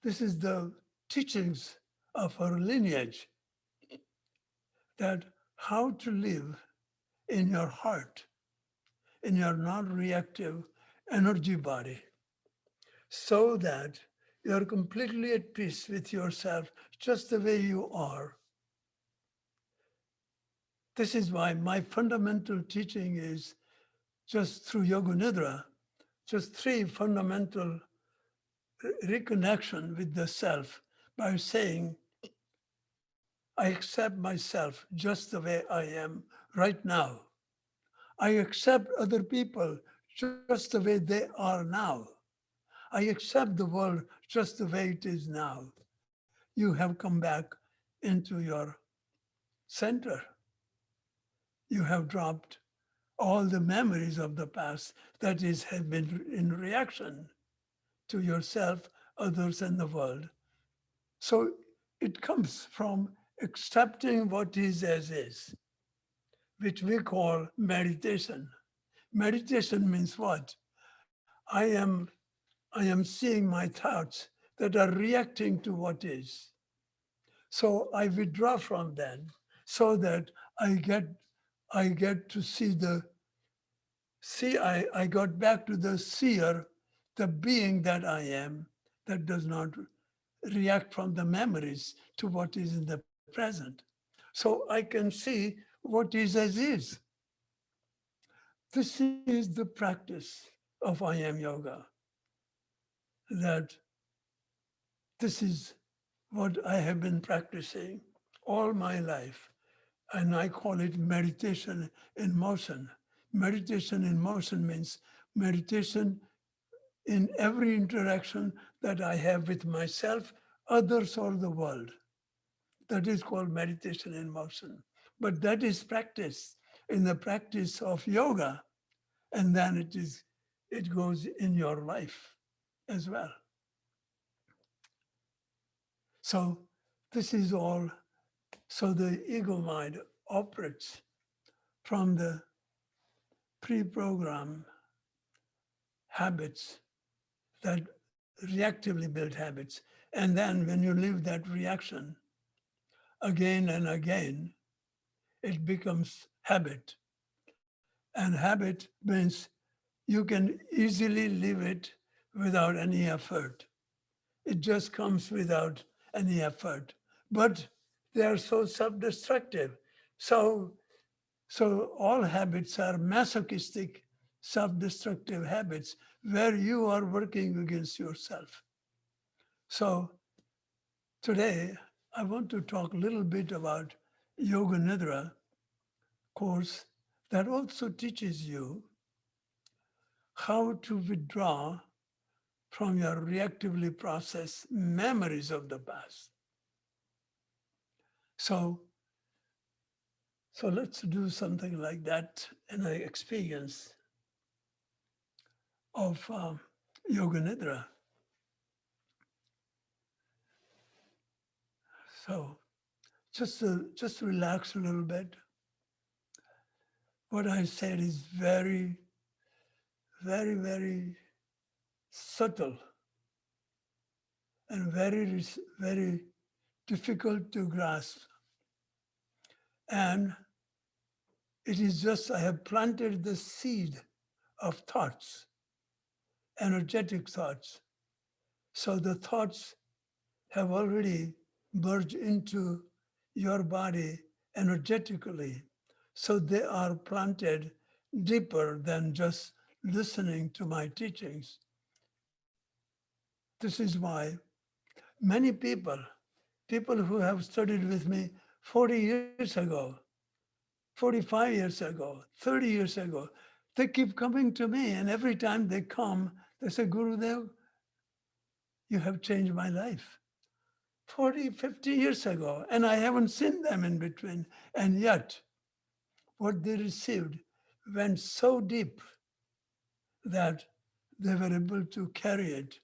this is the teachings of our lineage, that how to live in your heart, in your non-reactive energy body, so that you're completely at peace with yourself just the way you are. This is why my fundamental teaching is just through Yoga Nidra, just three fundamental reconnection with the self by saying, I accept myself just the way I am right now. I accept other people just the way they are now. I accept the world just the way it is now. You have come back into your center. You have dropped all the memories of the past that is have been in reaction to yourself, others, and the world. So it comes from accepting what is as is, which we call meditation. Meditation means what? I am I am seeing my thoughts that are reacting to what is. So I withdraw from them so that I get I get to I got back to the seer, the being that I am, that does not react from the memories to what is in the present. So I can see what is as is. This is the practice of I am yoga, that this is what I have been practicing all my life. And I call it meditation in motion. Meditation in motion means meditation in every interaction that I have with myself, others, or the world. That is called meditation in motion. But that is practice in the practice of yoga, and then it goes in your life as well. So this is all. So the ego mind operates from the pre-programmed habits, that reactively built habits. And then when you live that reaction again and again, it becomes habit. And habit means you can easily live it without any effort. It just comes without any effort. But they are so self-destructive. So, so all habits are masochistic, self-destructive habits where you are working against yourself. So today, I want to talk a little bit about Yoga Nidra course that also teaches you how to withdraw from your reactively processed memories of the past. So, so let's do something like that in an experience of Yoga Nidra. So just relax a little bit. What I said is very, very subtle and very difficult to grasp. And it is just, I have planted the seed of thoughts, energetic thoughts. So the thoughts have already merged into your body energetically. So they are planted deeper than just listening to my teachings. This is why many people who have studied with me 40 years ago, 45 years ago, 30 years ago, they keep coming to me. And every time they come, they say, Gurudev, you have changed my life. 40, 50 years ago, and I haven't seen them in between. And yet, what they received went so deep that they were able to carry it,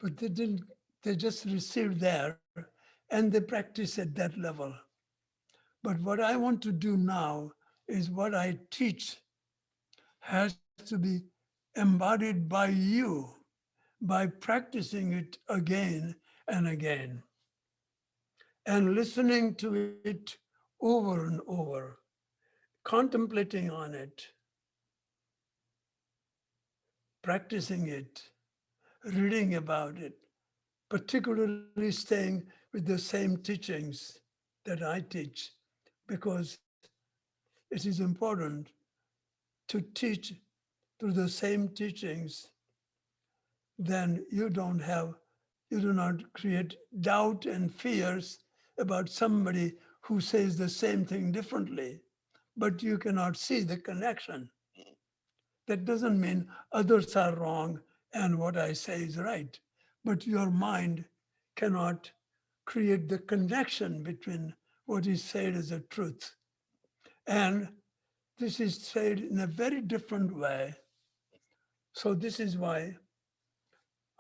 but they didn't, they just received there and they practice at that level. But what I want to do now is what I teach has to be embodied by you by practicing it again and again and listening to it over and over, contemplating on it, practicing it, reading about it, particularly staying with the same teachings that I teach, because it is important to teach through the same teachings. Then you do not create doubt and fears about somebody who says the same thing differently, but you cannot see the connection. That doesn't mean others are wrong and what I say is right, but your mind cannot create the connection between what is said as a truth. And this is said in a very different way. So, this is why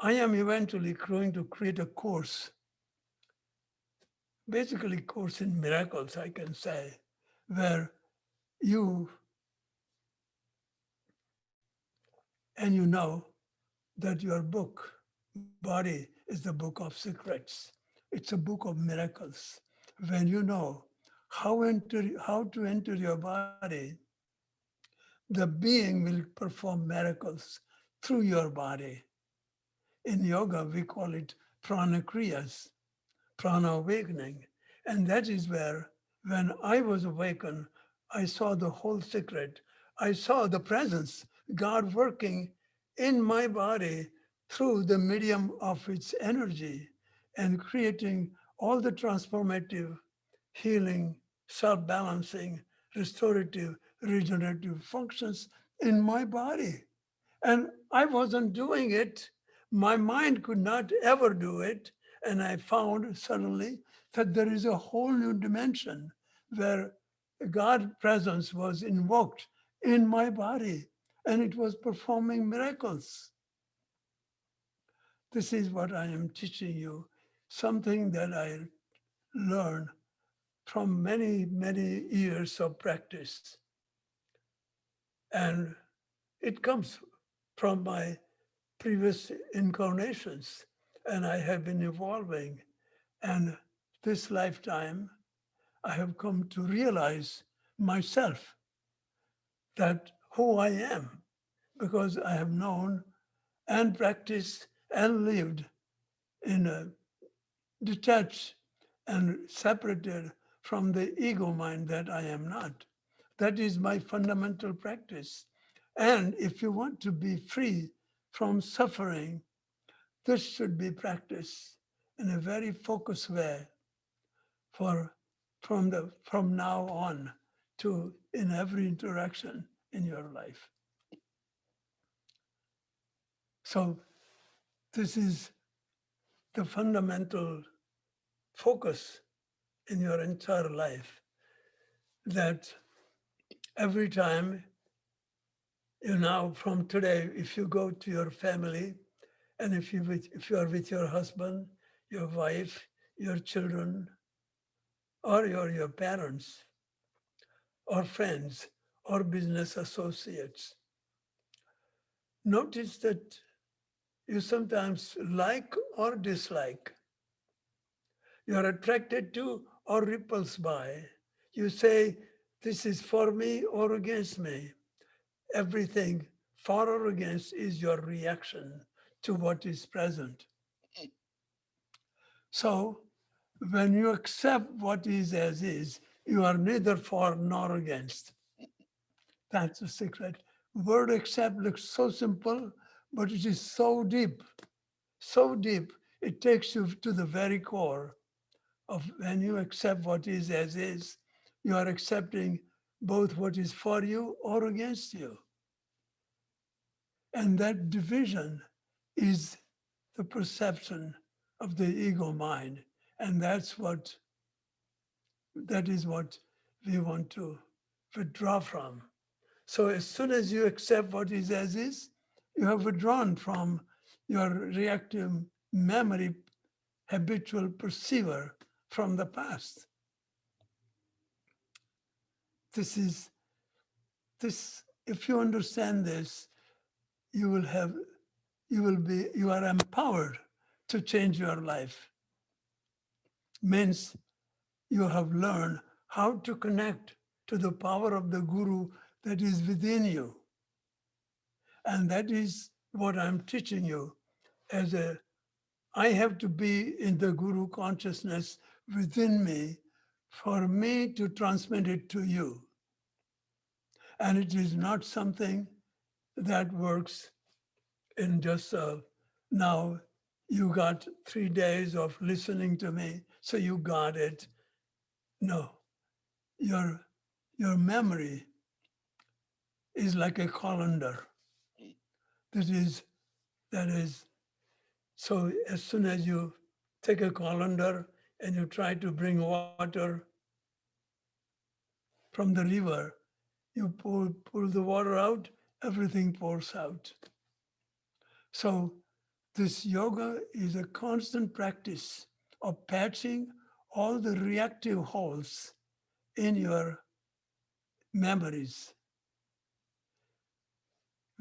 I am eventually going to create a course, basically course in miracles, I can say, where you and you know that your book, body, is the book of secrets. It's a book of miracles. When you know how to enter your body, the being will perform miracles through your body. In yoga, we call it prana kriyas, prana awakening. And that is where, when I was awakened, I saw the whole secret. I saw the presence, God working in my body through the medium of its energy and creating all the transformative, healing, self balancing, restorative, regenerative functions in my body. And I wasn't doing it. My mind could not ever do it. And I found suddenly that there is a whole new dimension where God presence was invoked in my body and it was performing miracles. This is what I am teaching you, something that I learned from many, many years of practice. And it comes from my previous incarnations, and I have been evolving. And this lifetime, I have come to realize myself that who I am, because I have known and practiced and lived in a detached and separated from the ego mind that I am not. That is my fundamental practice. And if you want to be free from suffering, this should be practiced in a very focused way for from now on to in every interaction in your life. So this is the fundamental focus in your entire life, that every time you now from today, if you go to your family and if you are with your husband, your wife, your children, or your parents, or friends, or business associates, notice that you sometimes like or dislike, you're attracted to or repulsed by. You say, this is for me or against me. Everything for or against is your reaction to what is present. So when you accept what is as is, you are neither for nor against. That's the secret. Word accept looks so simple, but it is so deep, so deep. It takes you to the very core of when you accept what is as is, you are accepting both what is for you or against you. And that division is the perception of the ego mind. And that is what we want to withdraw from. So as soon as you accept what is as is, you have withdrawn from your reactive memory habitual perceiver from the past. This is this if you understand this, you will have you are empowered to change your life. Means you have learned how to connect to the power of the guru that is within you. And that is what I'm teaching you as a I have to be in the guru consciousness within me for me to transmit it to you. And it is not something that works in just now you got 3 days of listening to me, so you got it. No, your your memory is like a colander. That is that is so as soon as you take a colander and you try to bring water from the river, you pull the water out, everything pours out. So this yoga is a constant practice of patching all the reactive holes in your memories.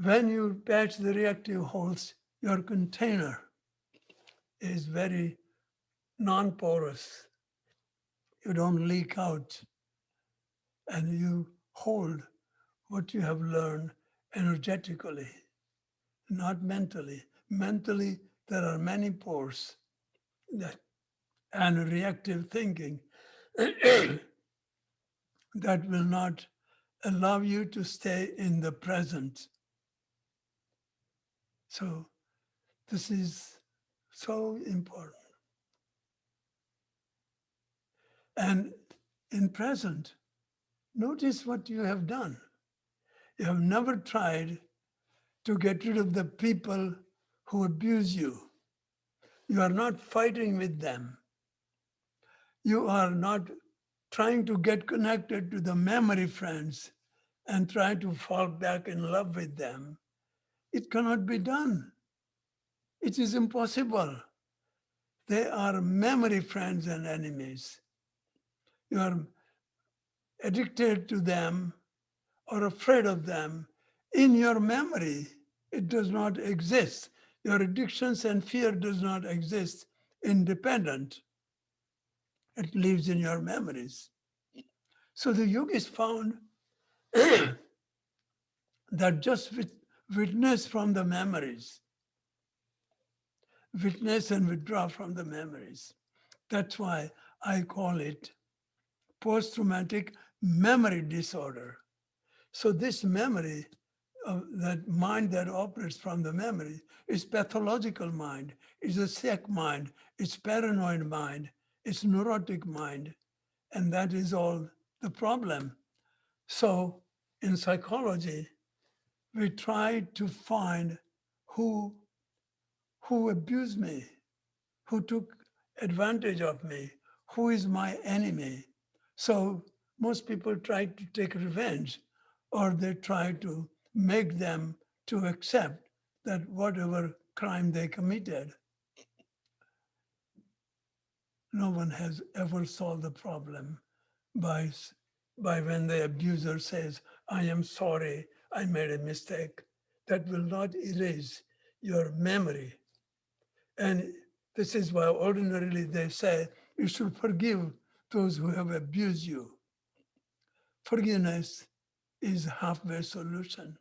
When you patch the reactive holes, your container is very non porous. You don't leak out and you hold what you have learned energetically, not mentally. Mentally, there are many pores that, and reactive thinking that will not allow you to stay in the present. So, this is so important. And in present, notice what you have done. You have never tried to get rid of the people who abuse you. You are not fighting with them. You are not trying to get connected to the memory friends and try to fall back in love with them. It cannot be done. It is impossible. They are memory friends and enemies. You are addicted to them or afraid of them in your memory. It does not exist. Your addictions and fear does not exist independent. It lives in your memories. So the yogis found that just witness from the memories, witness and withdraw from the memories. That's why I call it post-traumatic memory disorder. So this memory, that mind that operates from the memory, is pathological mind, is a sick mind, it's paranoid mind, it's neurotic mind, and that is all the problem. So in psychology, we try to find who who abused me, who took advantage of me, who is my enemy. So most people try to take revenge or they try to make them to accept that whatever crime they committed, no one has ever solved the problem by, by when the abuser says, I am sorry, I made a mistake. That will not erase your memory. And this is why ordinarily they say you should forgive those who have abused you. Forgiveness is a halfway solution.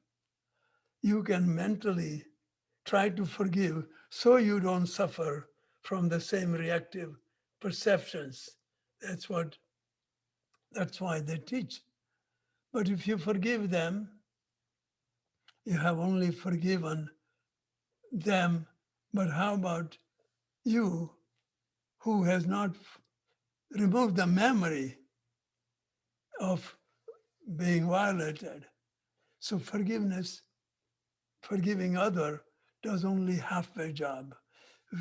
You can mentally try to forgive so you don't suffer from the same reactive perceptions. That's what that's why they teach. But if you forgive them, you have only forgiven them. But how about you who has not removed the memory of being violated? So forgiveness, forgiving other does only halfway job.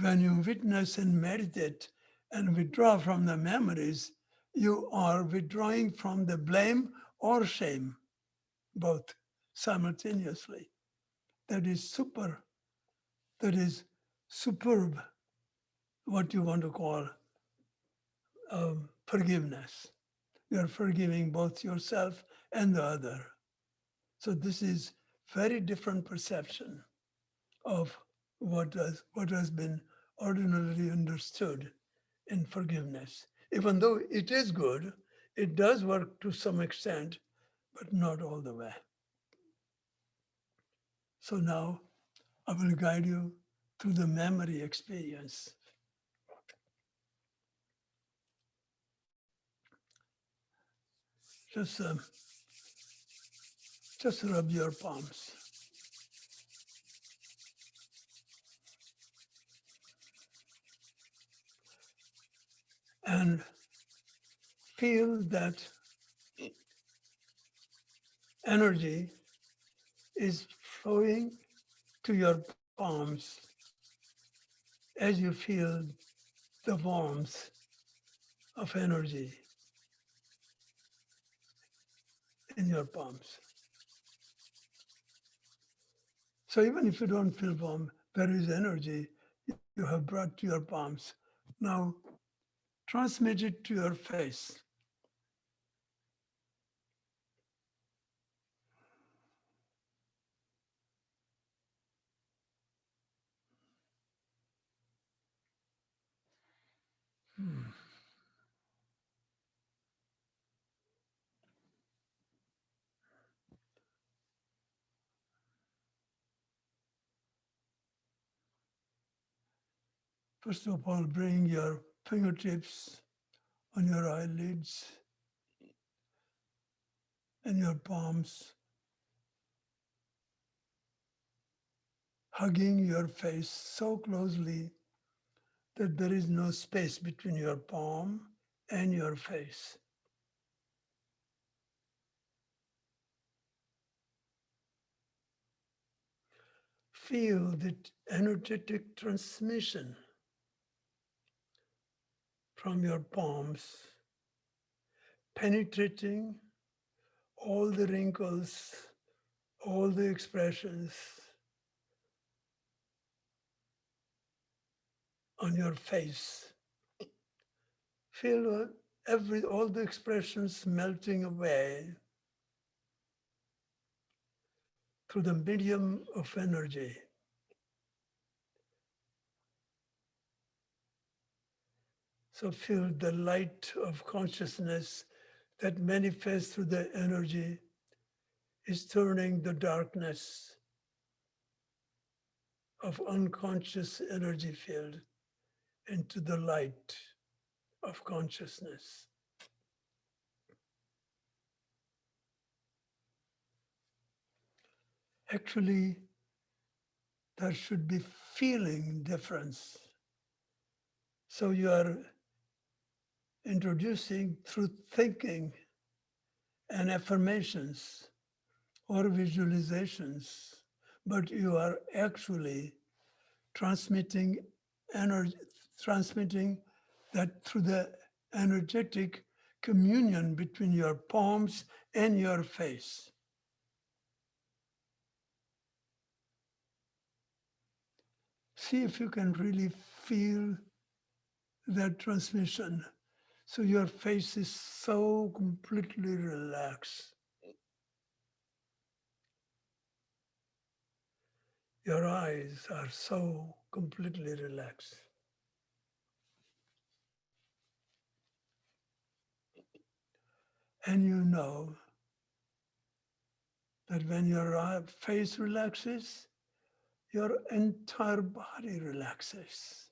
When you witness and meditate and withdraw from the memories, you are withdrawing from the blame or shame, both. simultaneously. That is super, that is superb, what you want to call forgiveness. You are forgiving both yourself and the other. So this is very different perception of what has been ordinarily understood in forgiveness. Even though it is good, it does work to some extent, but not all the way. So now I will guide you through the memory experience. Just, um, just rub your palms and feel that energy is flowing to your palms as you feel the warmth of energy in your palms. So even if you don't feel warm, there is energy you have brought to your palms. Now transmit it to your face. First of all, bring your fingertips on your eyelids and your palms, hugging your face so closely that there is no space between your palm and your face. Feel the energetic transmission from your palms, penetrating all the wrinkles, all the expressions on your face. Feel all the expressions melting away through the medium of energy. So feel the light of consciousness that manifests through the energy is turning the darkness of unconscious energy field into the light of consciousness. Actually, there should be feeling difference. So you are introducing through thinking and affirmations or visualizations, but you are actually transmitting energy, transmitting that through the energetic communion between your palms and your face. See if you can really feel that transmission. So your face is so completely relaxed. Your eyes are so completely relaxed. And you know that when your face relaxes, your entire body relaxes.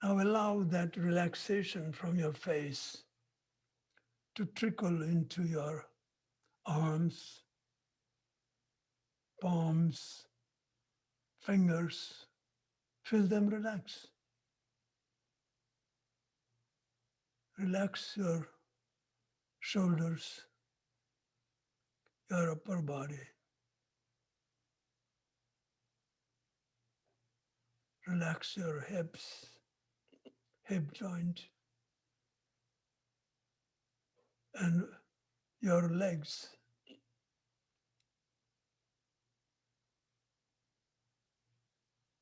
Now allow that relaxation from your face to trickle into your arms, palms, fingers. Feel them relax. Relax your shoulders, your upper body. Relax your hips, hip joint, and your legs.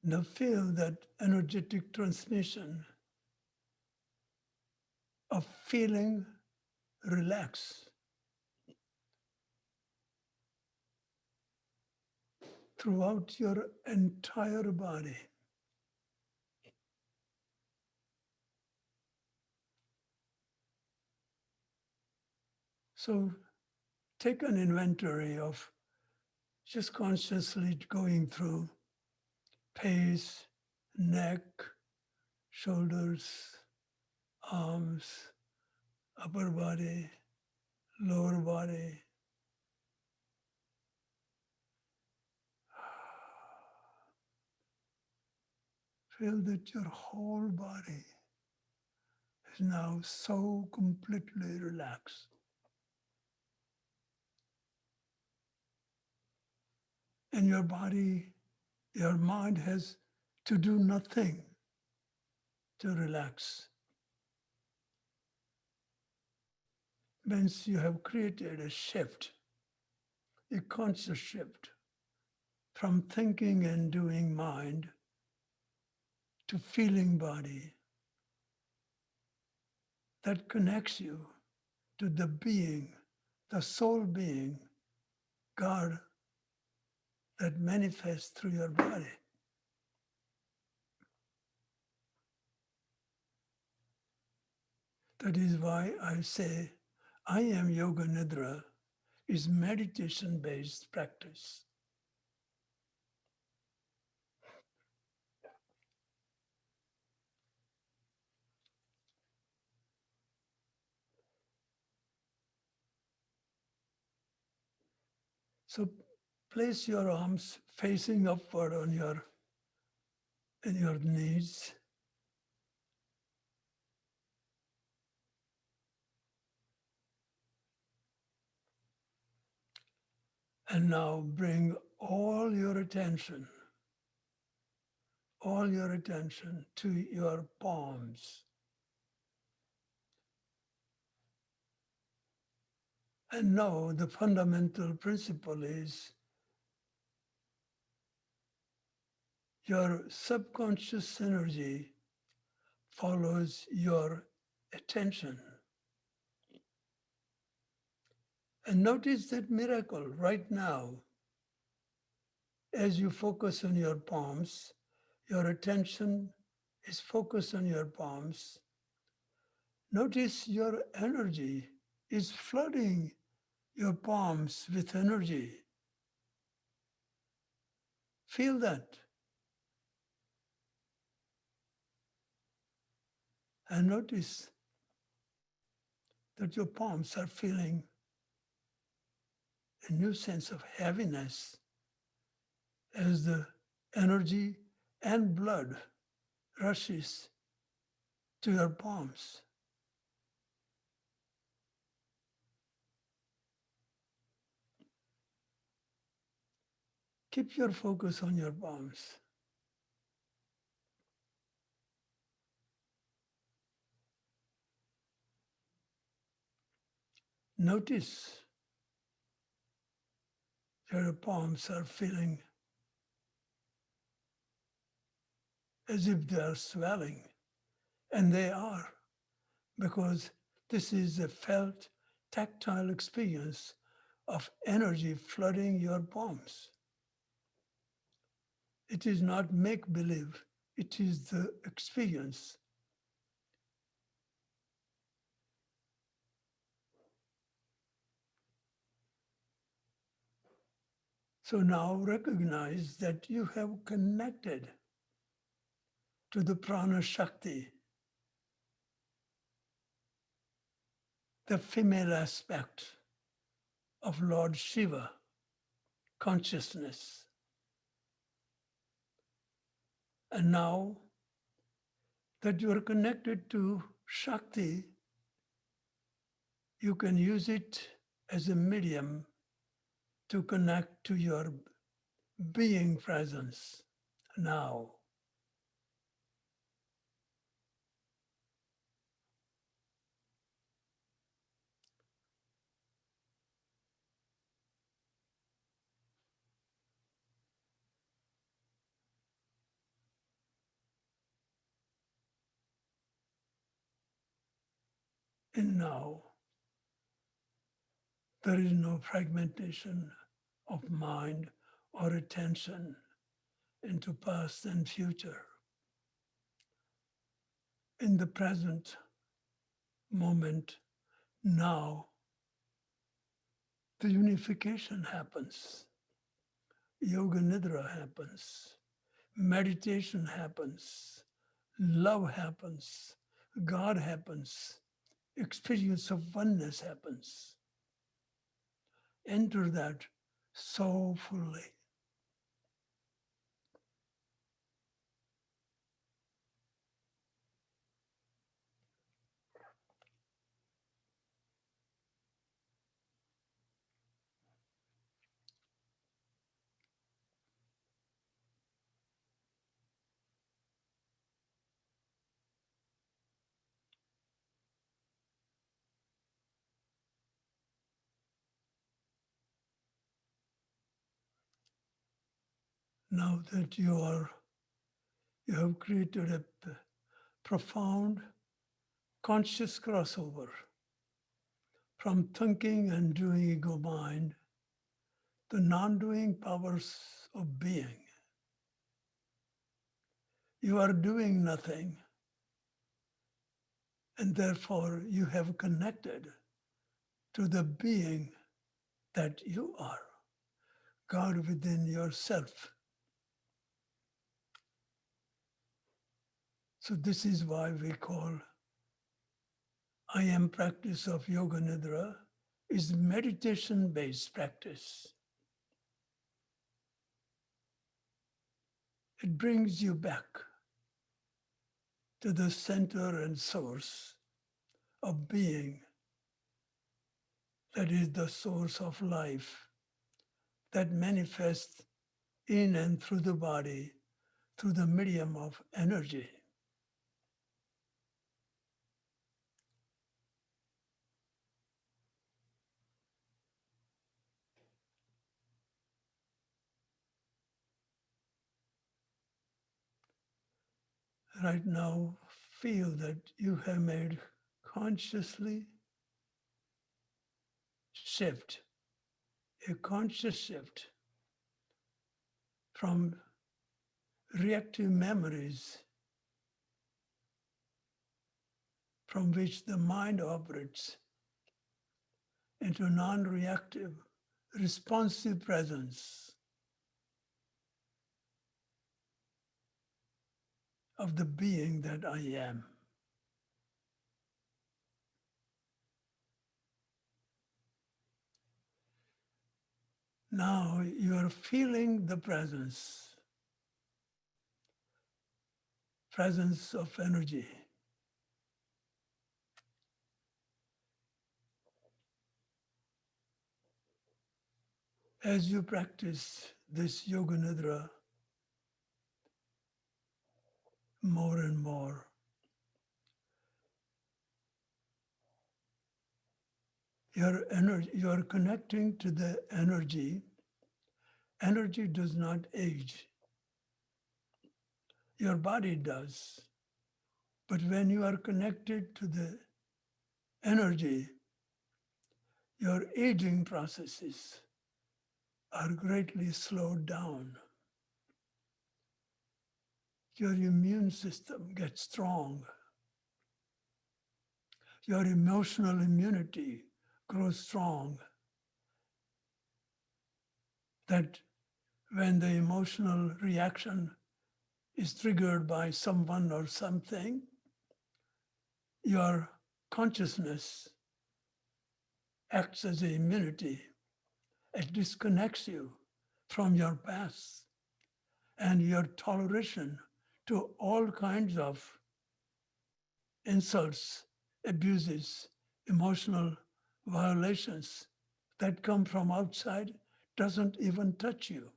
Now feel that energetic transmission of feeling relaxed throughout your entire body. So take an inventory of just consciously going through face, neck, shoulders, arms, upper body, lower body. Feel that your whole body is now so completely relaxed. And your body, your mind has to do nothing to relax. Means you have created a shift, a conscious shift from thinking and doing mind to feeling body that connects you to the being, the soul being, God that manifests through your body. That is why I say I am Yoga Nidra is meditation-based practice. So place your arms facing upward on your knees. And now bring all your attention to your palms. And know the fundamental principle is your subconscious energy follows your attention. And notice that miracle right now. As you focus on your palms, your attention is focused on your palms. Notice your energy is flooding your palms with energy. Feel that. And notice that your palms are feeling a new sense of heaviness as the energy and blood rushes to your palms. Keep your focus on your palms. Notice your palms are feeling as if they are swelling, and they are, because this is a felt tactile experience of energy flooding your palms. It is not make believe, it is the experience. So now recognize that you have connected to the prana shakti, the female aspect of Lord Shiva consciousness. And now that you are connected to Shakti, you can use it as a medium to connect to your being presence now. in now. There is no fragmentation of mind or attention into past and future. In the present moment, now, the unification happens. Yoga Nidra happens. Meditation happens. Love happens. God happens. Experience of oneness happens. Enter that so fully. Now that you have created a profound conscious crossover from thinking and doing ego mind, the non-doing powers of being. You are doing nothing, and therefore you have connected to the being that you are, God within yourself. So this is why we call I am practice of Yoga Nidra is meditation-based practice. It brings you back to the center and source of being that is the source of life that manifests in and through the body through the medium of energy. Right now, feel that you have made consciously shift, a conscious shift from reactive memories from which the mind operates into non-reactive, responsive presence of the being that I am. Now you are feeling the presence of energy. As you practice this Yoga Nidra more and more, you are connecting to the energy. Energy does not age. Your body does. But when you are connected to the energy, your aging processes are greatly slowed down. Your immune system gets strong. Your emotional immunity grows strong. That when the emotional reaction is triggered by someone or something, your consciousness acts as an immunity. It disconnects you from your past and your toleration to all kinds of insults, abuses, emotional violations that come from outside doesn't even touch you.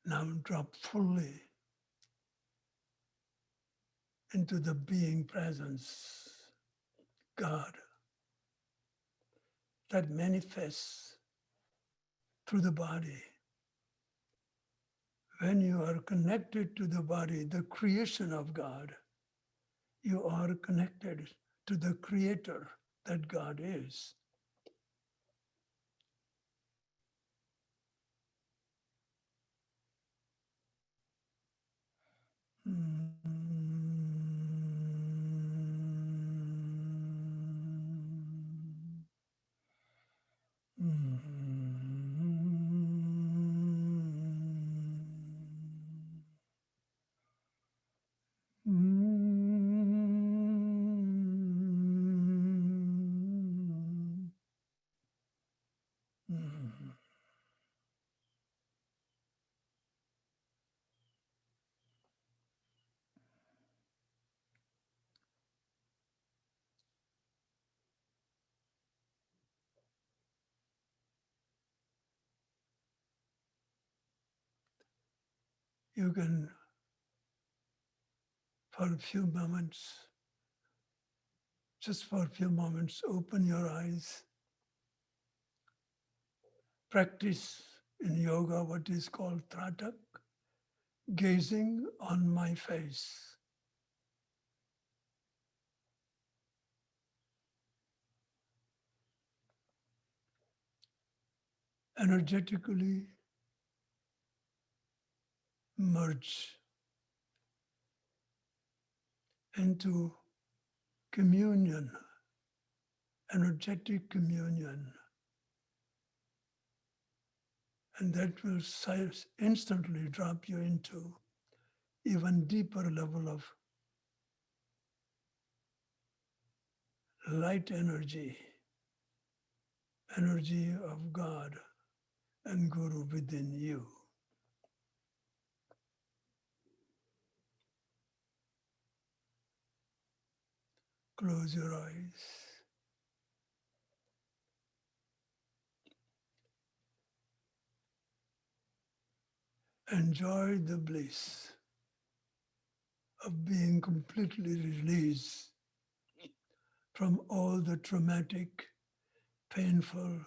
Now drop fully into the being presence, God. that manifests through the body. When you are connected to the body, the creation of God, you are connected to the creator that God is. You can, for a few moments, just for a few moments, open your eyes. Practice in yoga what is called tratak, gazing on my face. Energetically merge into communion, energetic communion. And that will instantly drop you into even deeper level of light energy, energy of God and Guru within you. Close your eyes. Enjoy the bliss of being completely released from all the traumatic, painful,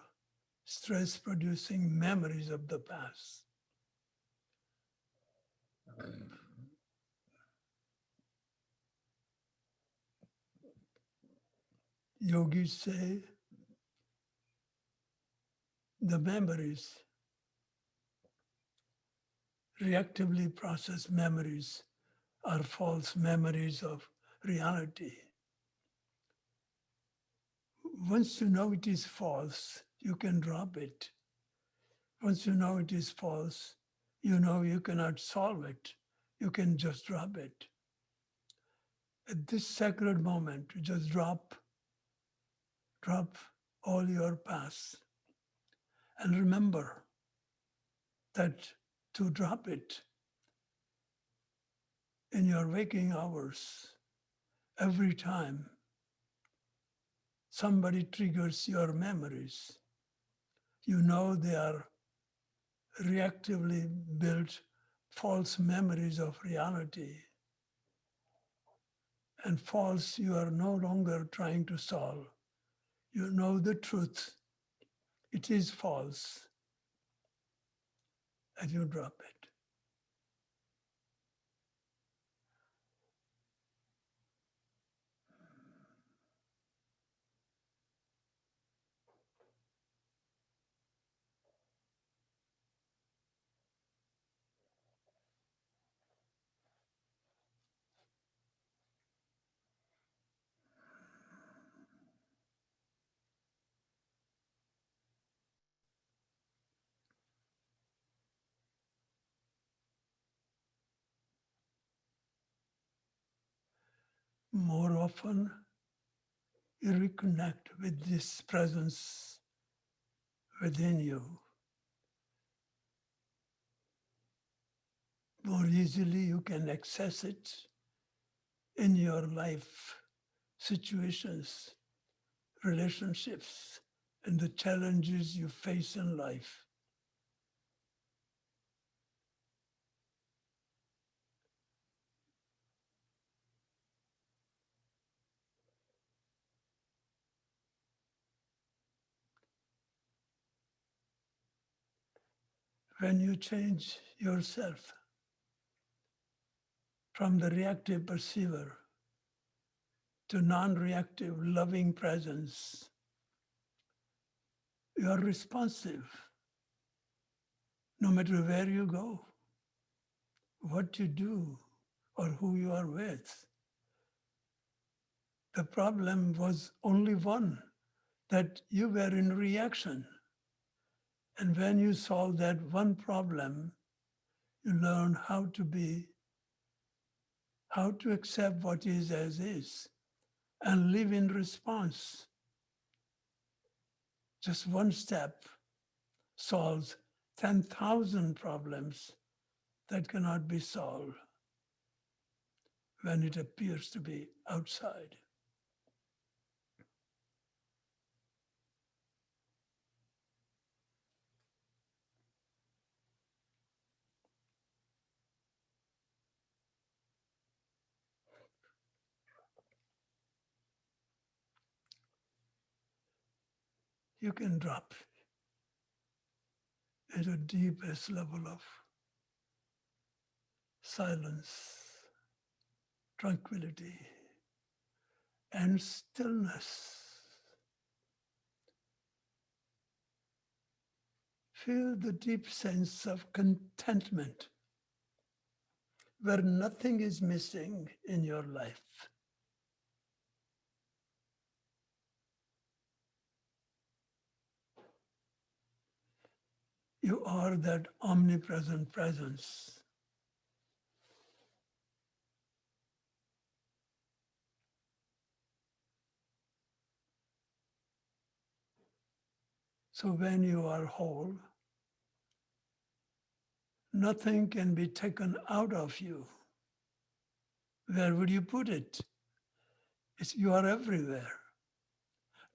stress-producing memories of the past. Yogis say the memories, reactively processed memories, are false memories of reality. Once you know it is false, you can drop it. Once you know it is false, you know you cannot solve it. You can just drop it. At this sacred moment, you just drop all your past. And remember that to drop it in your waking hours, every time somebody triggers your memories, you know they are reactively built false memories of reality. And false, you are no longer trying to solve. You know the truth. It is false. And you drop it. More often, you reconnect with this presence within you. More easily, you can access it in your life situations, relationships, and the challenges you face in life. When you change yourself from the reactive perceiver to non reactive loving presence, you are responsive no matter where you go, what you do, or who you are with. The problem was only one, that you were in reaction. And when you solve that one problem, you learn how to be, how to accept what is as is, and live in response. Just one step solves 10,000 problems that cannot be solved when it appears to be outside. You can drop into deepest level of silence, tranquility, and stillness. Feel the deep sense of contentment where nothing is missing in your life. You are that omnipresent presence. So when you are whole, nothing can be taken out of you. Where would you put it? You are everywhere.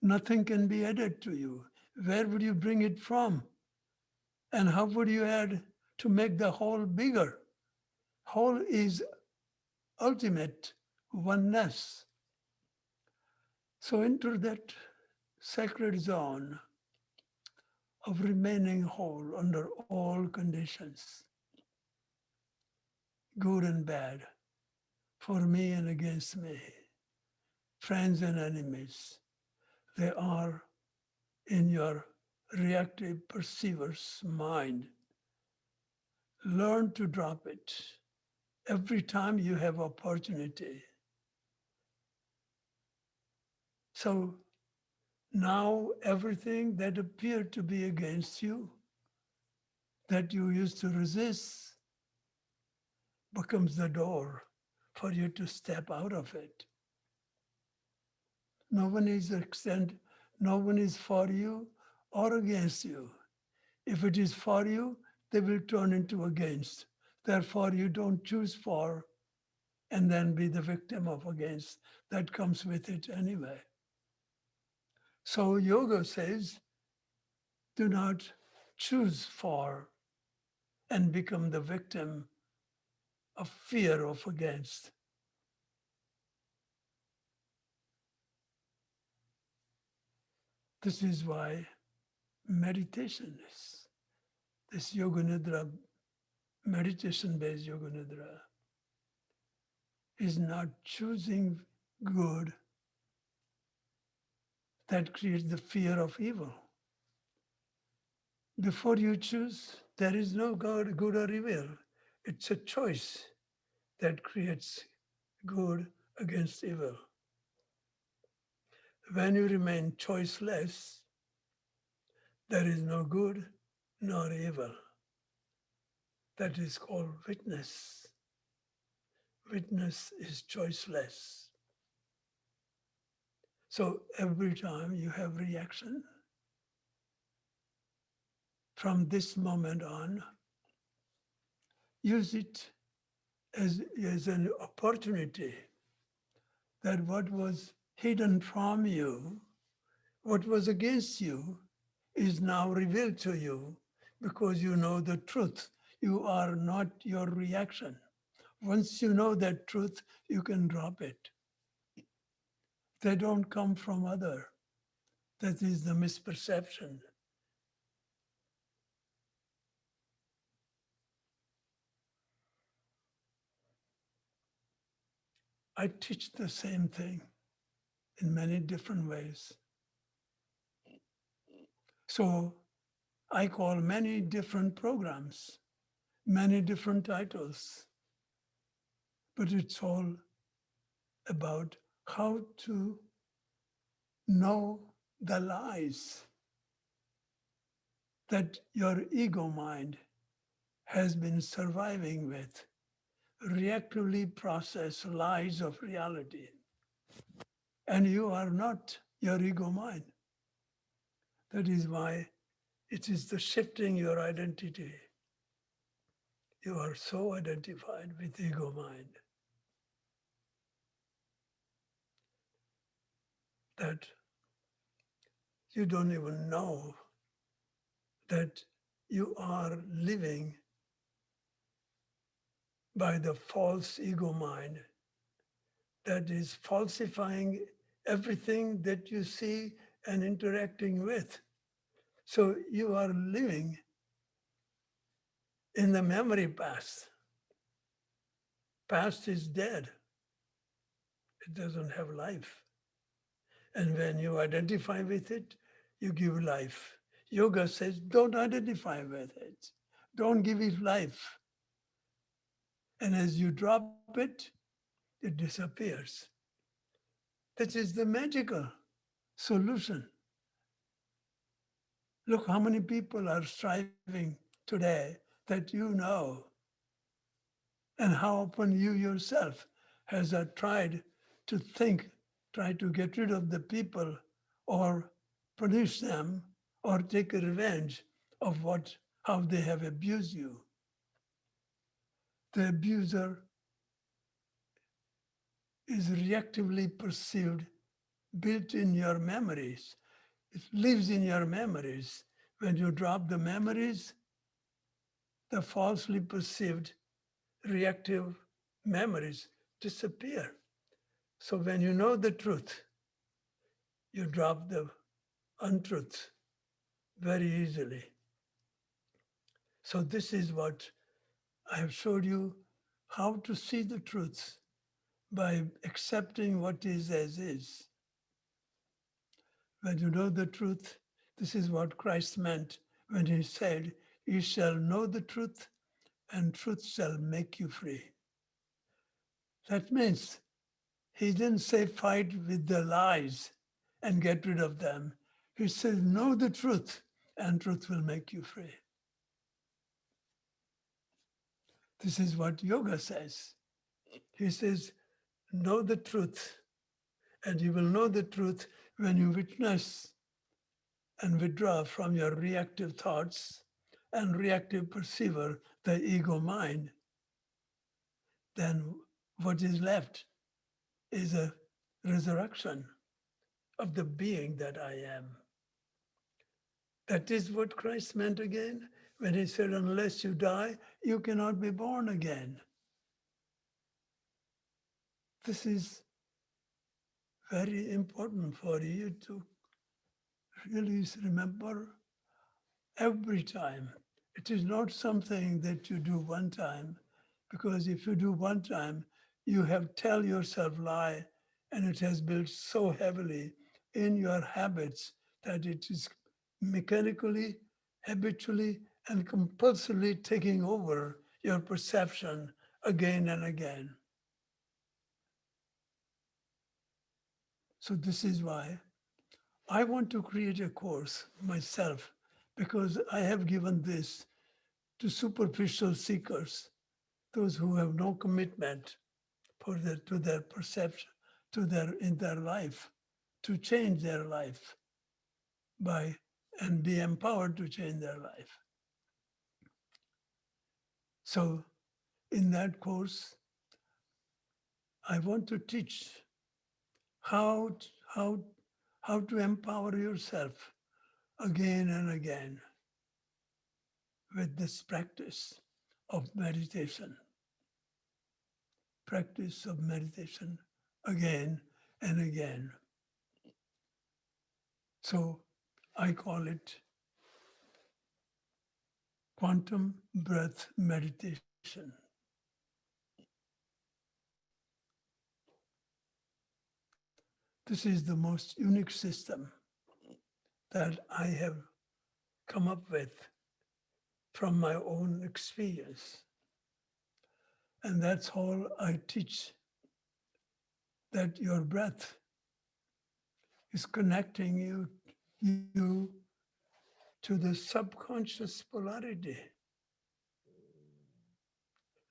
Nothing can be added to you. Where would you bring it from? And how would you add to make the whole bigger? Whole is ultimate oneness. So enter that sacred zone of remaining whole under all conditions, good and bad, for me and against me, friends and enemies. They are in your reactive perceiver's mind. Learn to drop it every time you have opportunity. So now everything that appeared to be against you, that you used to resist, becomes the door for you to step out of it. No one is no one is for you or against you. If it is for you, they will turn into against. Therefore, you don't choose for and then be the victim of against. That comes with it anyway. So yoga says, do not choose for and become the victim of fear of against. This is why meditation is this yoga nidra, meditation-based yoga nidra, is not choosing good that creates the fear of evil. Before you choose, there is no God, good or evil. It's a choice that creates good against evil. When you remain choiceless, there is no good nor evil. That is called witness. Witness is choiceless. So every time you have reaction, from this moment on, use it as an opportunity that what was hidden from you, what was against you, is now revealed to you because you know the truth. You are not your reaction. Once you know that truth, you can drop it. They don't come from other. That is the misperception. I teach the same thing in many different ways. So I call many different programs, many different titles, but it's all about how to know the lies that your ego mind has been surviving with, reactively process lies of reality. And you are not your ego mind. That is why it is the shifting your identity. You are so identified with ego mind that you don't even know that you are living by the false ego mind that is falsifying everything that you see and interacting with. So you are living in the memory past. Past is dead, it doesn't have life. And when you identify with it, you give life. Yoga says, don't identify with it, don't give it life. And as you drop it, it disappears. That is the magical solution. Look how many people are striving today that you know, and how often you yourself has tried to think, try to get rid of the people or punish them or take revenge of how they have abused you. The abuser is reactively perceived, built in your memories. It lives in your memories. When you drop the memories, the falsely perceived reactive memories disappear. So when you know the truth, you drop the untruth very easily. So this is what I have showed you, how to see the truth by accepting what is as is. When you know the truth, this is what Christ meant when he said, "You shall know the truth, and truth shall make you free." That means he didn't say fight with the lies and get rid of them. He says, know the truth, and truth will make you free. This is what yoga says. He says, know the truth, and you will know the truth when you witness and withdraw from your reactive thoughts and reactive perceiver, the ego mind. Then what is left is a resurrection of the being that I am. That is what Christ meant again when he said, unless you die, you cannot be born again. This is very important for you to really remember every time. It is not something that you do one time, because if you do one time, you have tell yourself lie, and it has built so heavily in your habits that it is mechanically, habitually, and compulsively taking over your perception again and again. So this is why I want to create a course myself, because I have given this to superficial seekers, those who have no commitment to their perception, in their life, to change their life by and be empowered to change their life. So in that course, I want to teach how how how to empower yourself again and again with this of meditation, practice of meditation again and again. So I call it quantum breath meditation. This is the most unique system that I have come up with from my own experience. And that's all I teach, that your breath is connecting you to the subconscious polarity.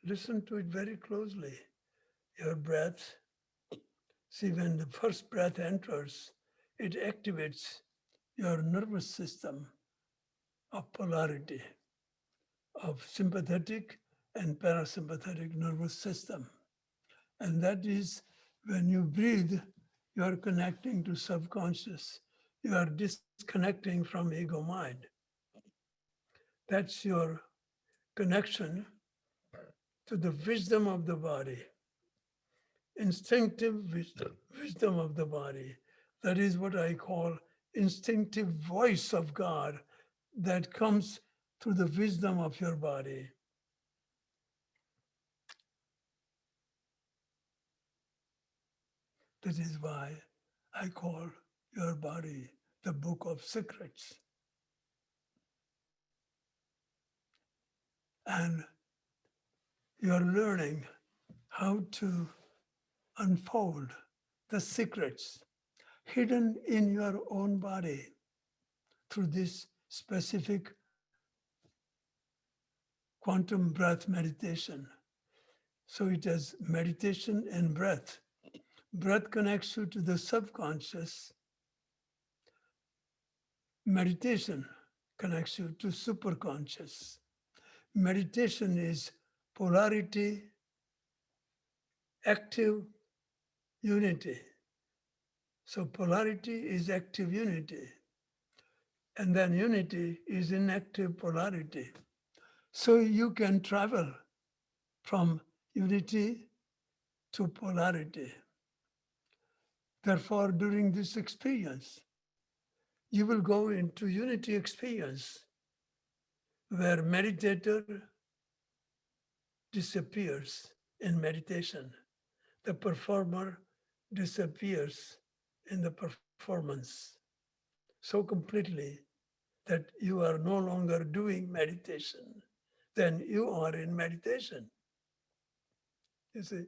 Listen to it very closely. Your breath, see, when the first breath enters, it activates your nervous system of polarity, of sympathetic and parasympathetic nervous system. And that is when you breathe, you are connecting to subconscious. You are disconnecting from ego mind. That's your connection to the wisdom of the body, instinctive wisdom of the body. That is what I call instinctive voice of God that comes through the wisdom of your body. That is why I call your body the book of secrets. And you're learning how to unfold the secrets hidden in your own body through this specific quantum breath meditation. So it has meditation and breath. Breath connects you to the subconscious. Meditation connects you to superconscious. Meditation is polarity, active unity. So polarity is active unity. And then unity is inactive polarity. So you can travel from unity to polarity. Therefore, during this experience, you will go into unity experience where meditator disappears in meditation. The performer disappears in the performance so completely that you are no longer doing meditation. Then you are in meditation. You see?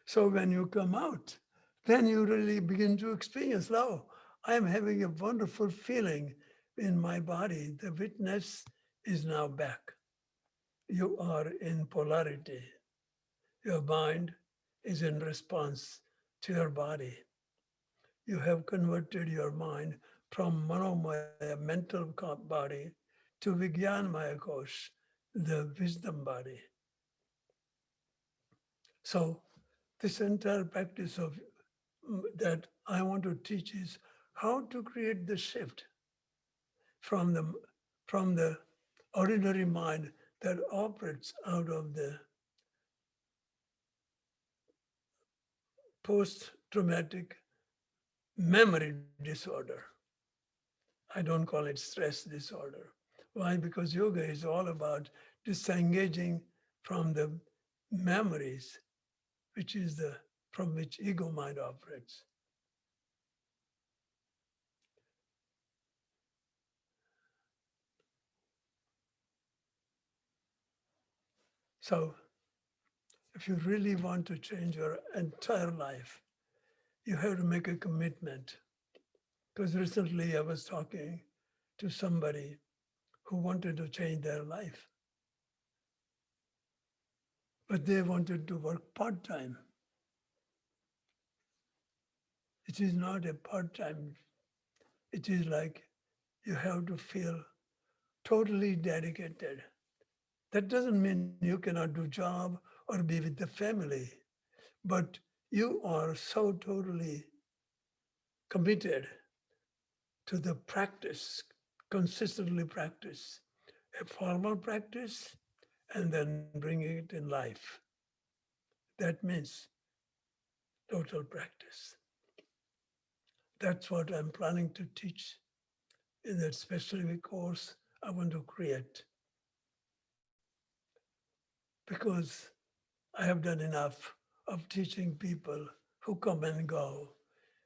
So when you come out, then you really begin to experience, oh, I am having a wonderful feeling in my body. The witness is now back. You are in polarity. Your mind is in response to your body. You have converted your mind from manomaya, mental body, to Vijnanmaya Kosh, the wisdom body. So this entire practice of that I want to teach is how to create the shift from the ordinary mind that operates out of the post-traumatic memory disorder. I don't call it stress disorder. Why? Because yoga is all about disengaging from the memories, which is the from which ego mind operates. So if you really want to change your entire life, you have to make a commitment. Because recently I was talking to somebody who wanted to change their life, but they wanted to work part time. It is not a part time, it is like you have to feel totally dedicated. That doesn't mean you cannot do job or be with the family, but you are so totally committed to the practice, consistently practice, a formal practice, and then bring it in life. That means total practice. That's what I'm planning to teach in that specific course I want to create. Because I have done enough of teaching people who come and go.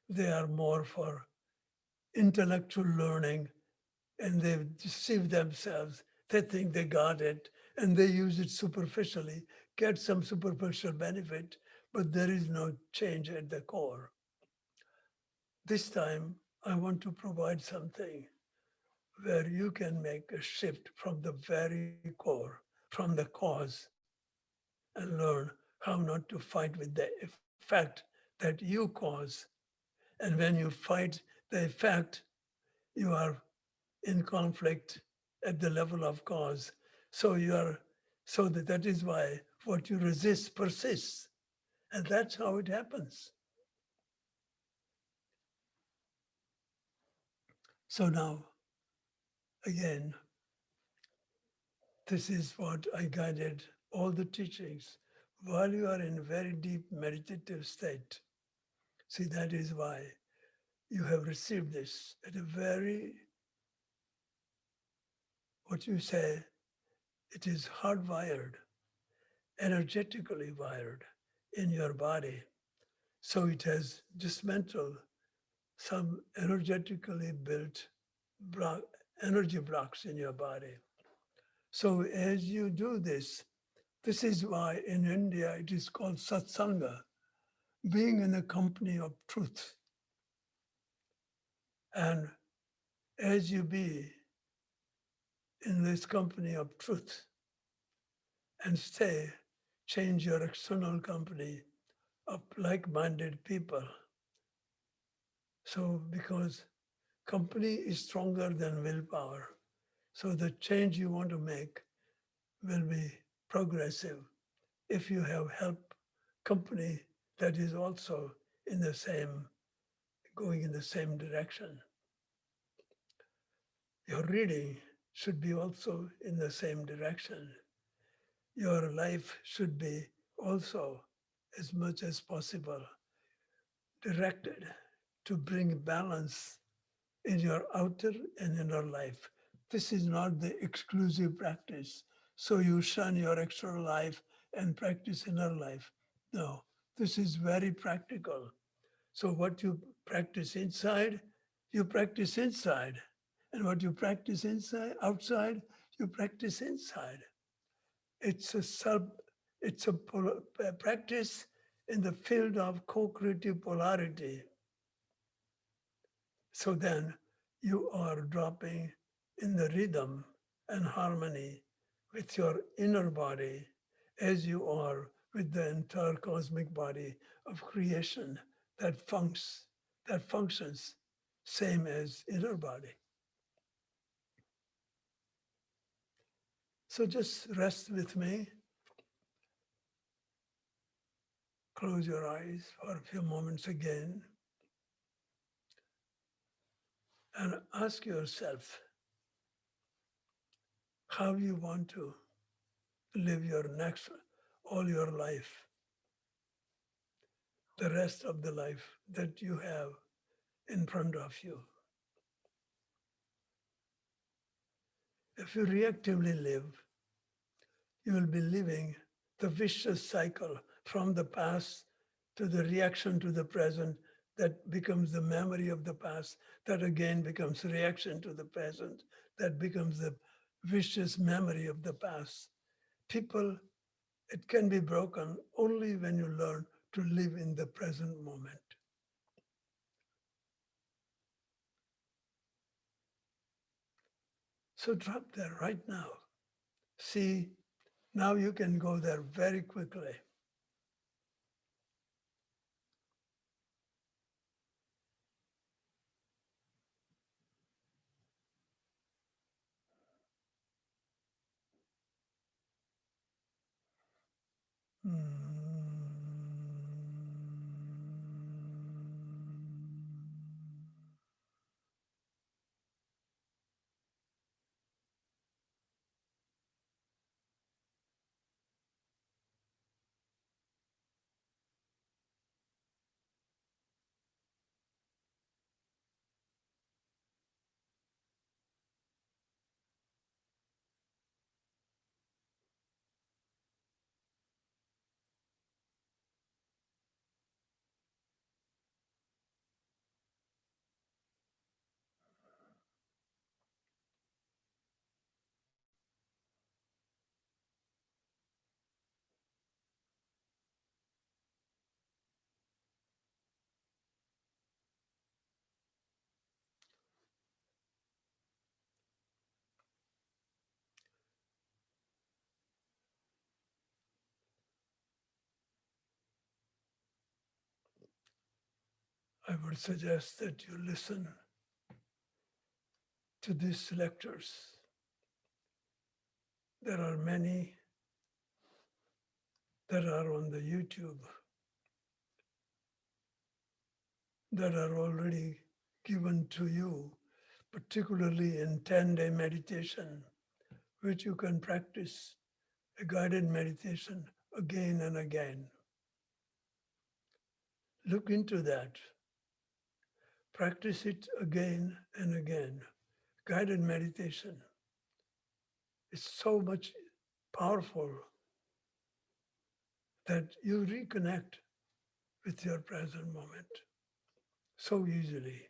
They are more for intellectual learning, and they deceive themselves. They think they got it and they use it superficially, get some superficial benefit, but there is no change at the core. This time, I want to provide something where you can make a shift from the very core, from the cause, and learn how not to fight with the effect that you cause. And when you fight the effect, you are in conflict at the level of cause. So you are so that is why what you resist persists. And that's how it happens. So now again, this is what I guided all the teachings while you are in very deep meditative state. See, that is why you have received this at a very, what you say, it is hardwired, energetically wired in your body. So it has dismantled some energetically built block, energy blocks in your body. So as you do this, this is why in India it is called satsanga, being in the company of truth. And as you be in this company of truth and stay, change your external company of like-minded people. So because company is stronger than willpower, so the change you want to make will be progressive if you have help company that is also in the same, going in the same direction. Your reading should be also in the same direction. Your life should be also, as much as possible, directed to bring balance in your outer and inner life. This is not the exclusive practice. So you shun your external life and practice inner life. No, this is very practical. So what you practice inside, you practice inside. And what you practice inside, outside, you practice inside. It's a practice in the field of co-creative polarity. So then you are dropping in the rhythm and harmony with your inner body as you are with the entire cosmic body of creation that functions same as inner body. So just rest with me. Close your eyes for a few moments again and ask yourself how you want to live your next, all your life, the rest of the life that you have in front of you. If you reactively live, you will be living the vicious cycle from the past to the reaction to the present that becomes the memory of the past, that again becomes reaction to the present, that becomes the vicious memory of the past. People, it can be broken only when you learn to live in the present moment. So drop there right now. See, now you can go there very quickly. I would suggest that you listen to these lectures. There are many that are on the YouTube that are already given to you, particularly in 10-day meditation, which you can practice a guided meditation again and again. Look into that. Practice it again and again. Guided meditation is so much powerful that you reconnect with your present moment so easily.